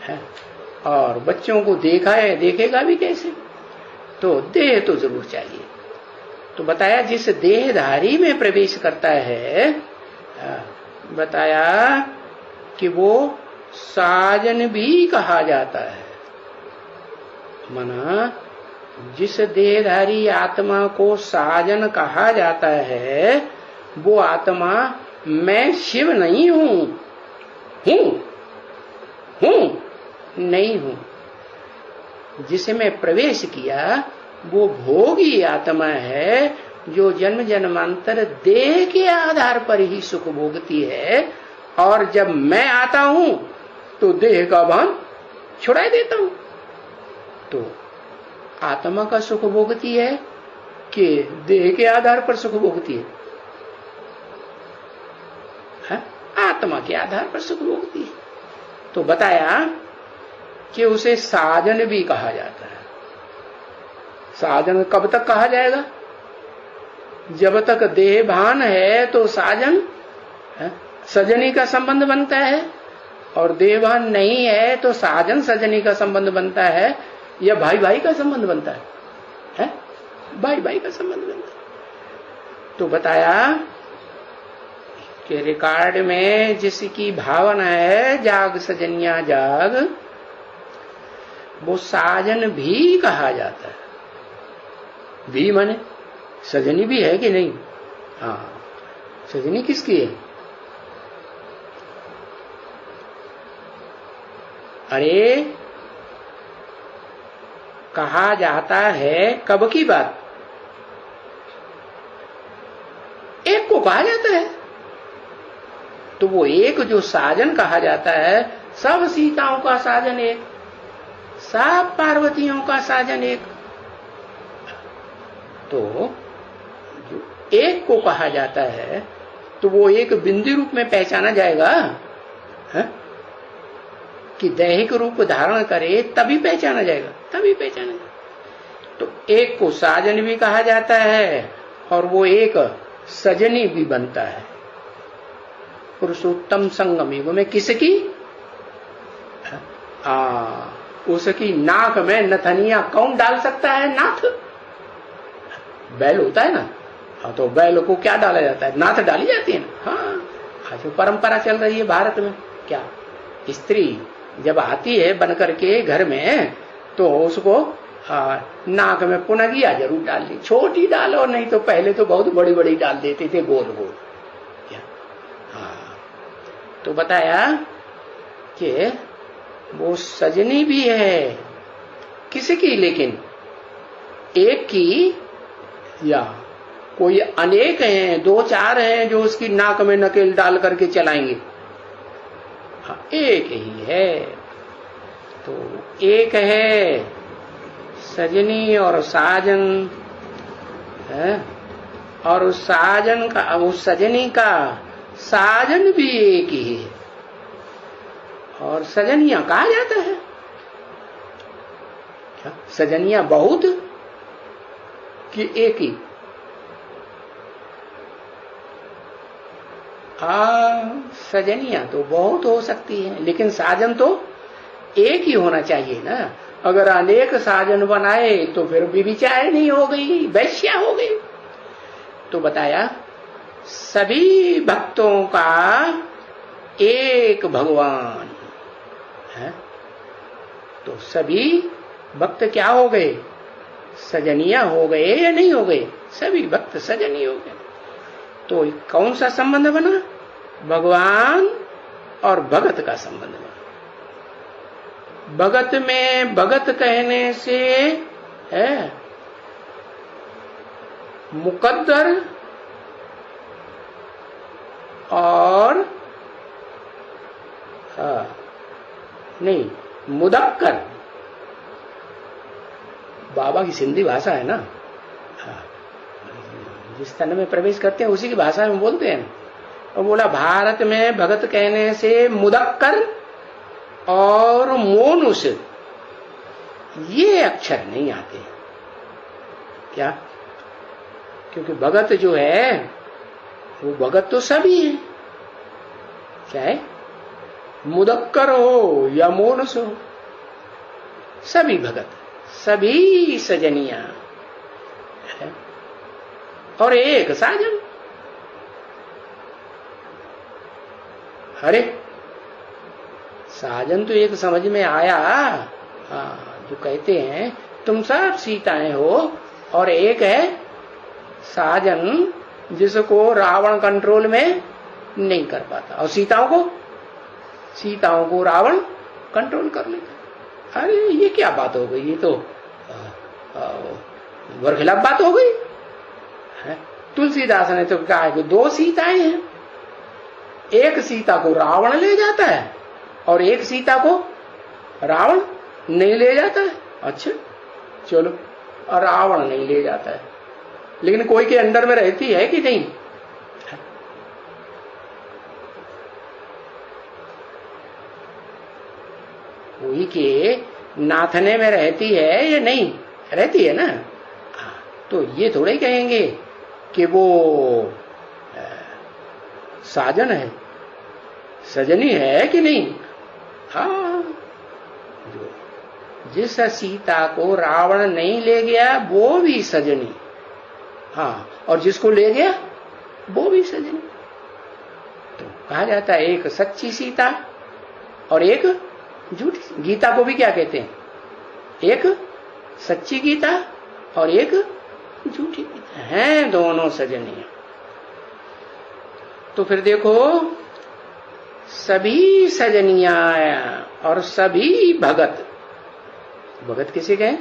है? और बच्चों को देखा है, देखेगा भी कैसे? तो देह तो जरूर चाहिए। तो बताया, जिस देहधारी में प्रवेश करता है, बताया कि वो साजन भी कहा जाता है। मना, जिस देहधारी आत्मा को साजन कहा जाता है, वो आत्मा मैं शिव नहीं हूं, नहीं हूं। जिसमें प्रवेश किया वो भोगी आत्मा है, जो जन्म जन्मांतर देह के आधार पर ही सुख भोगती है, और जब मैं आता हूं तो देह का भान छुड़ा देता हूं। तो आत्मा का सुख भोगती है कि देह के आधार पर सुख भोगती है? आत्मा के आधार पर सुख भोगती है। तो बताया कि उसे साजन भी कहा जाता है। साजन कब तक कहा जाएगा? जब तक देह भान है तो साजन सजनी का संबंध बनता है, और देह भान नहीं है तो साजन सजनी का संबंध बनता है, या भाई भाई का संबंध बनता है? भाई भाई का संबंध बनता है। तो बताया कि रिकॉर्ड में जिसकी भावना है जाग सजनिया जाग, वो साजन भी कहा जाता है। भी माने सजनी भी है कि नहीं? हाँ, सजनी किसकी है? अरे, कहा जाता है कब की बात? एक को कहा जाता है। तो वो एक जो साजन कहा जाता है, सब सीताओं का साजन एक, सब पार्वतियों का साजन एक। तो जो एक को कहा जाता है तो वो एक बिंदु रूप में पहचाना जाएगा है? कि दैहिक रूप धारण करे तभी पहचाना जाएगा, तभी पहचाना जाएगा। तो एक को साजन भी कहा जाता है, और वो एक सजनी भी बनता है। पुरुषोत्तम संगम युग में किसकी? उसकी नाक में नथनिया कौन डाल सकता है? नाथ। बैल होता है ना, हाँ, तो बैल को क्या डाला जाता है? नाथ डाली जाती है ना। हाँ, आज जो परंपरा चल रही है भारत में, क्या स्त्री जब आती है बन करके घर में, तो उसको नाक में पुनगिया जरूर डाल दी। छोटी डालो, नहीं तो पहले तो बहुत बड़ी बड़ी डाल देते थे, गोल गोल। क्या? हाँ, तो बताया कि वो सजनी भी है किसकी, लेकिन एक की या कोई अनेक हैं, 2-4 हैं जो उसकी नाक में नकेल डाल करके चलाएंगे। हाँ, एक ही है। तो एक है सजनी और साजन है, और उस साजन का, उस सजनी का साजन भी एक ही है। और सजनिया कहा जाता है क्या? सजनिया बहुत कि एक ही? सजनिया तो बहुत हो सकती है, लेकिन साजन तो एक ही होना चाहिए ना। अगर अनेक साजन बनाए तो फिर व्यभिचारिणी हो गई, वैश्या हो गई। तो बताया सभी भक्तों का एक भगवान है। तो सभी भक्त क्या हो गए? सजनिया हो गए या नहीं हो गए? सभी भक्त सजनी हो गए। तो कौन सा संबंध बना? भगवान और भगत का संबंध बना। भगत में भगत कहने से है मुकद्दर और नहीं, मुदक्कर। बाबा की सिंधी भाषा है ना, जिस तन में प्रवेश करते हैं उसी की भाषा में बोलते हैं। और बोला भारत में भगत कहने से मुदक्कर और मोनुस ये अक्षर नहीं आते। क्या? क्योंकि भगत जो है वो भगत तो सभी है, चाहे मुदक्कर हो या मोनुस हो, सभी भगत, सभी सजनिया है। और एक साजन। अरे साजन तो एक समझ में आया। जो कहते हैं तुम सब सीताएं हो, और एक है साजन जिसको रावण कंट्रोल में नहीं कर पाता, और सीताओं को रावण कंट्रोल कर लेता। अरे ये क्या बात हो गई? ये तो बरखिलाफ बात हो गई। तुलसीदास ने तो कहा है कि 2 सीताएं हैं, एक सीता को रावण ले जाता है और एक सीता को रावण नहीं ले जाता है। अच्छा चलो, रावण नहीं ले जाता है, लेकिन कोई के अंडर में रहती है कि नहीं? कोई के नाथने में रहती है या नहीं रहती है ना। तो ये थोड़े कहेंगे कि वो साजन है, सजनी है कि नहीं। हाँ, जिस सीता को रावण नहीं ले गया वो भी सजनी, हाँ, और जिसको ले गया वो भी सजनी। तो कहा जाता है एक सच्ची सीता और एक झूठी। गीता को भी क्या कहते हैं? एक सच्ची गीता और एक झूठी गीता, हैं दोनों सजनी। तो फिर देखो सभी सजनियां और सभी भगत। भगत किसे कहें?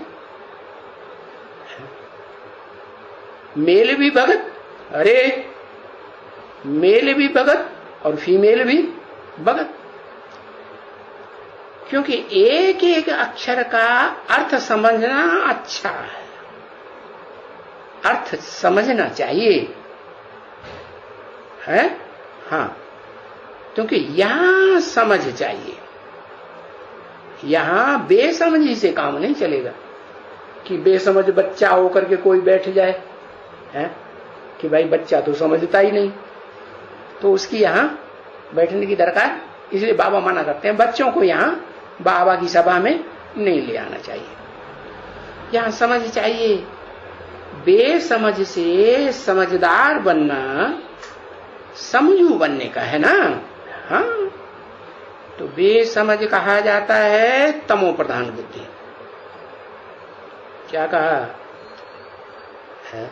मेल भी भगत, अरे मेल भी भगत और फीमेल भी भगत, क्योंकि एक एक अक्षर का अर्थ समझना अच्छा है, अर्थ समझना चाहिए है। हाँ, क्योंकि यहां समझ चाहिए, यहां बेसमझी से काम नहीं चलेगा कि बेसमझ बच्चा होकर के कोई बैठ जाए है कि भाई बच्चा तो समझता ही नहीं, तो उसकी यहां बैठने की दरकार। इसलिए बाबा मना करते हैं बच्चों को यहां बाबा की सभा में नहीं ले आना चाहिए। यहां समझ चाहिए। बेसमझ से समझदार बनना समझू बनने का है ना। हाँ, तो बेसमझ कहा जाता है तमो प्रधान बुद्धि। क्या कहा है?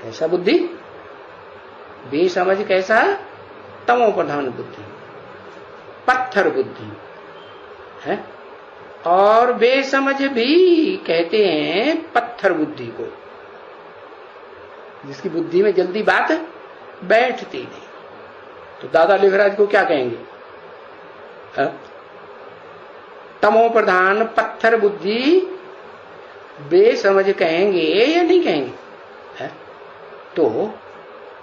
कैसा बुद्धि? बेसमझ कैसा? तमो प्रधान बुद्धि, पत्थर बुद्धि है। और बेसमझ भी कहते हैं पत्थर बुद्धि को, जिसकी बुद्धि में जल्दी बात बैठती नहीं। तो दादा लेखराज को क्या कहेंगे? तमो प्रधान पत्थर बुद्धि बेसमझ कहेंगे या नहीं कहेंगे? है? तो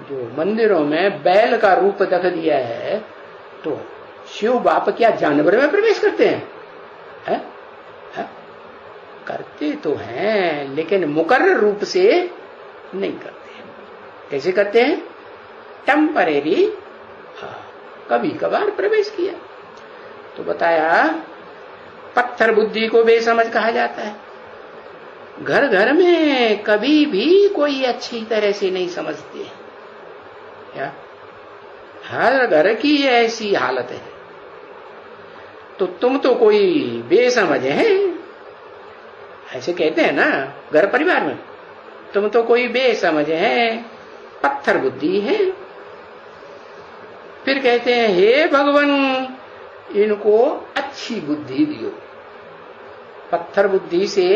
जो मंदिरों में बैल का रूप रख दिया है, तो शिव बाप क्या जानवर में प्रवेश करते हैं? है? है? करते तो हैं, लेकिन मुकर्रर रूप से नहीं करते हैं। कैसे करते हैं? टेम्परेरी, कभी कभार प्रवेश किया। तो बताया पत्थर बुद्धि को बेसमझ कहा जाता है। घर घर में कभी भी कोई अच्छी तरह से नहीं समझते हैं। क्या? हर घर की ऐसी हालत है। तो तुम तो कोई बेसमझ है, ऐसे कहते हैं ना घर परिवार में, तुम तो कोई बेसमझ है, पत्थर बुद्धि है। फिर कहते हैं हे भगवान इनको अच्छी बुद्धि दियो। पत्थर बुद्धि से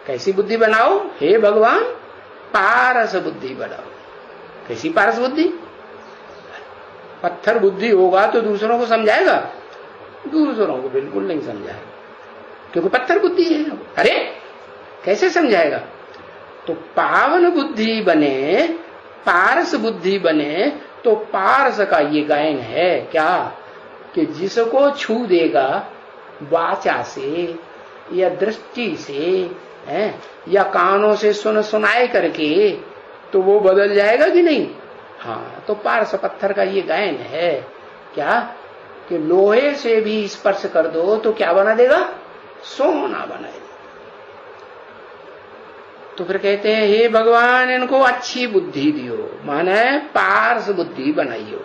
कैसी बुद्धि बनाओ? हे भगवान पारस बुद्धि बनाओ। कैसी पारस बुद्धि? पत्थर बुद्धि होगा तो दूसरों को समझाएगा? दूसरों को बिल्कुल नहीं समझाएगा, क्योंकि पत्थर बुद्धि है। अरे कैसे समझाएगा? तो पावन बुद्धि बने, पारस बुद्धि बने, तो पारस का ये गायन है क्या कि जिसको छू देगा वाचा से या दृष्टि से है या कानों से सुनाए करके, तो वो बदल जाएगा कि नहीं? हाँ, तो पारस पत्थर का ये गायन है क्या कि लोहे से भी स्पर्श कर दो तो क्या बना देगा? सोना बना देगा। तो फिर कहते हैं हे भगवान इनको अच्छी बुद्धि दियो, माने पारस बुद्धि बनाइयो।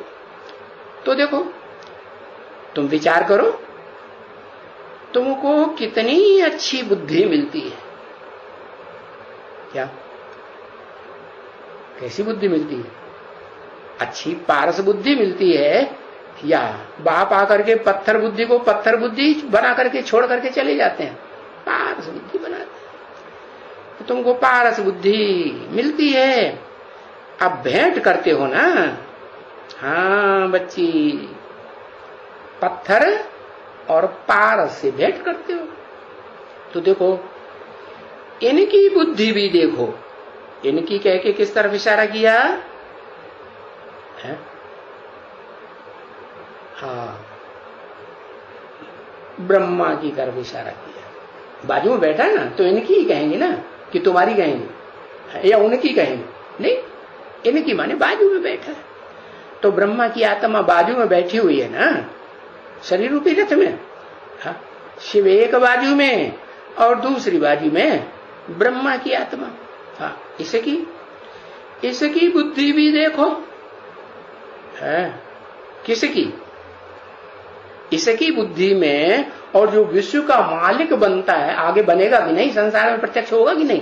तो देखो तुम विचार करो, तुमको कितनी अच्छी बुद्धि मिलती है। क्या? कैसी बुद्धि मिलती है? अच्छी पारस बुद्धि मिलती है, या बाप आकर के पत्थर बुद्धि को पत्थर बुद्धि बना करके छोड़ करके चले जाते हैं, पारस बुद्धि बनाते हैं। तो तुमको पारस बुद्धि मिलती है। अब भेंट करते हो ना, हाँ बच्ची, पत्थर और पारस से भेंट करते हो। तो देखो इनकी बुद्धि भी देखो। इनकी कह के किस तरफ इशारा किया है? हाँ, ब्रह्मा की तरफ इशारा किया। बाजू में बैठा है ना, तो इनकी ही कहेंगे ना कि तुम्हारी कहेंगे या उनकी कहेंगे? नहीं, इनकी माने बाजू में बैठा है। तो ब्रह्मा की आत्मा बाजू में बैठी हुई है ना, शरीर रूपी रथ में। हाँ, शिव एक बाजू में और दूसरी बाजू में ब्रह्मा की आत्मा। हाँ, इसकी बुद्धि भी देखो है। किसकी? इसकी बुद्धि में। और जो विश्व का मालिक बनता है, आगे बनेगा कि नहीं, संसार में प्रत्यक्ष होगा कि नहीं,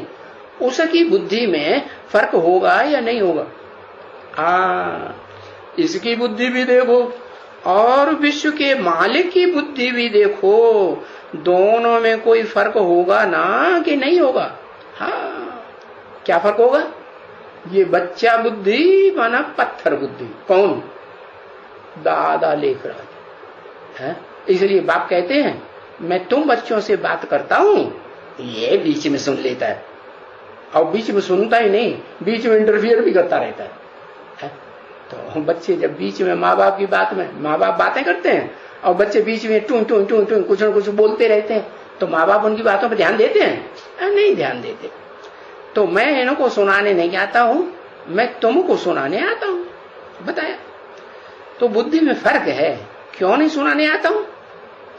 उसकी बुद्धि में फर्क होगा या नहीं होगा? इसकी बुद्धि भी देखो और विश्व के मालिक की बुद्धि भी देखो, दोनों में कोई फर्क होगा ना कि नहीं होगा? हाँ, क्या फर्क होगा? ये बच्चा बुद्धि माना पत्थर बुद्धि। कौन? दादा लेखराज है। इसलिए बाप कहते हैं मैं तुम बच्चों से बात करता हूं, ये बीच में सुन लेता है। और बीच में सुनता ही नहीं, बीच में इंटरफियर भी करता रहता है। तो बच्चे जब बीच में माँ बाप की बात में, माँ बाप बातें करते हैं और बच्चे बीच में टूं टूं टूं टूं कुछ न कुछ बोलते रहते हैं, तो माँ बाप उनकी बातों पर ध्यान देते हैं? नहीं ध्यान देते। तो मैं इनको सुनाने नहीं आता हूं, मैं तुमको सुनाने आता हूं। बताया? तो बुद्धि में फर्क है। क्यों नहीं सुनाने आता हूं?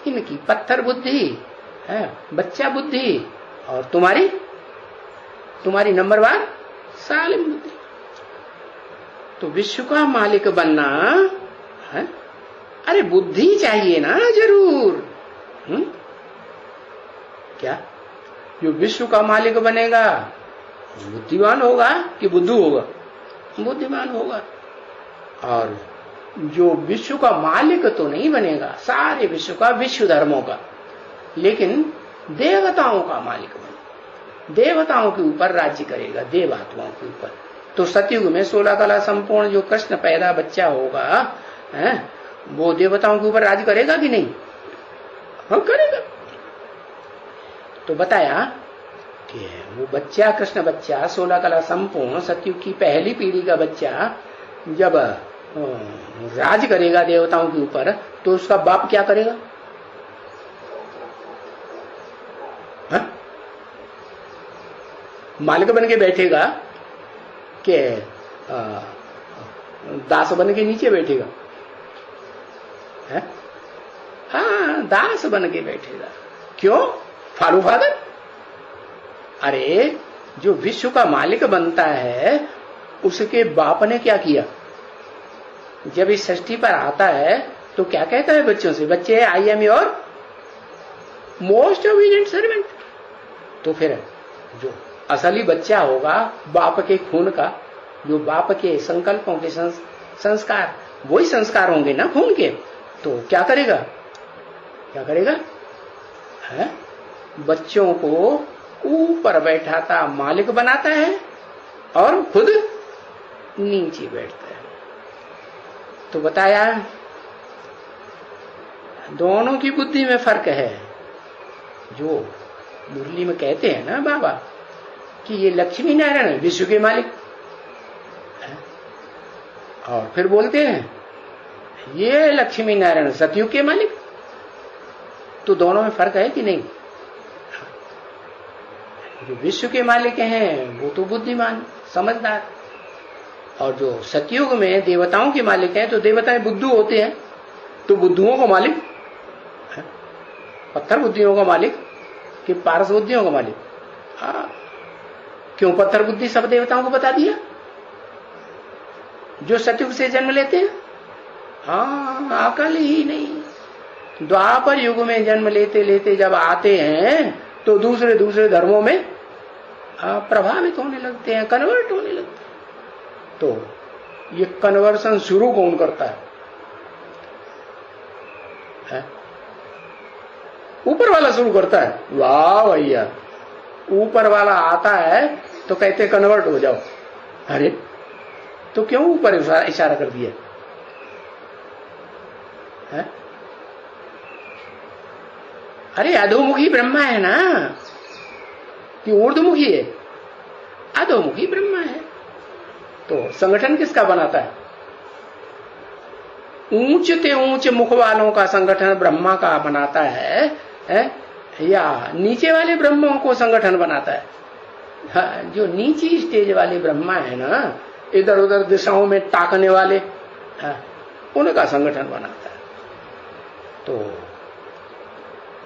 इनकी पत्थर बुद्धि है, बच्चा बुद्धि, और तुम्हारी नंबरवार सालिम बुद्धि। तो विश्व का मालिक बनना है, अरे बुद्धि चाहिए ना जरूर। क्या जो विश्व का मालिक बनेगा बुद्धिमान होगा कि बुद्धू होगा? बुद्धिमान होगा। और जो विश्व का मालिक तो नहीं बनेगा, सारे विश्व का, विश्व धर्मों का, लेकिन देवताओं का मालिक बनेगा, देवताओं के ऊपर राज्य करेगा, देवात्माओं के ऊपर। तो सतयुग में 16 कला संपूर्ण जो कृष्ण पैदा बच्चा होगा है, वो देवताओं के ऊपर राज्य करेगा कि नहीं? हाँ, करेगा। तो बताया कि वो बच्चा, कृष्ण बच्चा, 16 कला संपूर्ण सतयुग की पहली पीढ़ी का बच्चा जब राज करेगा देवताओं के ऊपर, तो उसका बाप क्या करेगा? हा? मालिक बन के बैठेगा कि दास बन के नीचे बैठेगा? है? हाँ, दास बन के बैठेगा। क्यों? फालू फादर। अरे जो विश्व का मालिक बनता है उसके बाप ने क्या किया? जब इस सृष्टि पर आता है तो क्या कहता है बच्चों से? बच्चे, I am your most obedient servant. तो फिर जो असली बच्चा होगा बाप के खून का, जो बाप के संकल्पों के संस्कार, वही संस्कार होंगे ना खून के, तो क्या करेगा? क्या करेगा? है? बच्चों को ऊपर बैठाता मालिक बनाता है और खुद नीचे बैठता है। तो बताया दोनों की बुद्धि में फर्क है। जो मुरली में कहते हैं ना बाबा कि ये लक्ष्मी नारायण है विश्व के मालिक है, और फिर बोलते हैं ये लक्ष्मी नारायण सतयुग के मालिक। तो दोनों में फर्क है कि नहीं? जो विश्व के मालिक हैं वो तो बुद्धिमान, समझदार, और जो सतयुग में देवताओं के मालिक हैं, तो देवताएं बुद्धू होते हैं, तो बुद्धुओं का मालिक है? पत्थर बुद्धियों का मालिक कि पारस बुद्धियों का मालिक? हाँ, क्यों पत्थर बुद्धि सब देवताओं को बता दिया जो सतयुग से जन्म लेते हैं? हाँ, अकल ही नहीं। द्वापर युग में जन्म लेते लेते जब आते हैं तो दूसरे दूसरे धर्मों में प्रभावित होने लगते हैं, कन्वर्ट होने लगते हैं। तो ये कन्वर्सन शुरू कौन करता है? ऊपर वाला शुरू करता है। वाह भैया, ऊपर वाला आता है तो कहते कन्वर्ट हो जाओ। अरे तो क्यों ऊपर इशारा कर दिया है? अरे अधोमुखी ब्रह्मा है ना कि ऊर्ध्वमुखी है? अधोमुखी ब्रह्मा है। तो संगठन किसका बनाता है? ऊंचते ऊंच मुख वालों का संगठन ब्रह्मा का बनाता है, या नीचे वाले ब्रह्मों को संगठन बनाता है? हाँ, जो नीची स्टेज वाले ब्रह्मा है ना, इधर उधर दिशाओं में ताकने वाले, उनका संगठन बनाता है। तो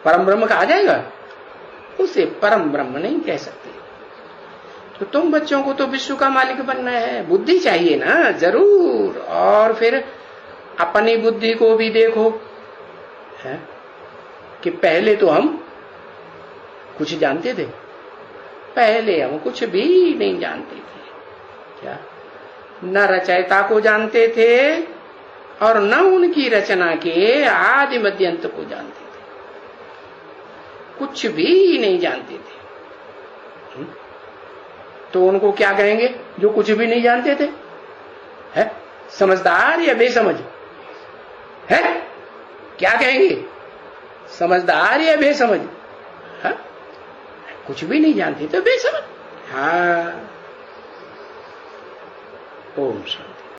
परम ब्रह्म कहा जाएगा? उसे परम ब्रह्म नहीं कह सकते। तो तुम बच्चों को तो विश्व का मालिक बनना है, बुद्धि चाहिए ना जरूर। और फिर अपनी बुद्धि को भी देखो है कि पहले तो हम कुछ जानते थे, पहले हम कुछ भी नहीं जानते थे। क्या? न रचयिता को जानते थे और न उनकी रचना के आदि मध्य अंत को जानते थे, कुछ भी नहीं जानते थे। तो उनको क्या कहेंगे जो कुछ भी नहीं जानते थे? है समझदार या बेसमझ? है क्या कहेंगे? समझदार या बेसमझ? है? कुछ भी नहीं जानते तो बेसमझ। हाँ, ओम शांति।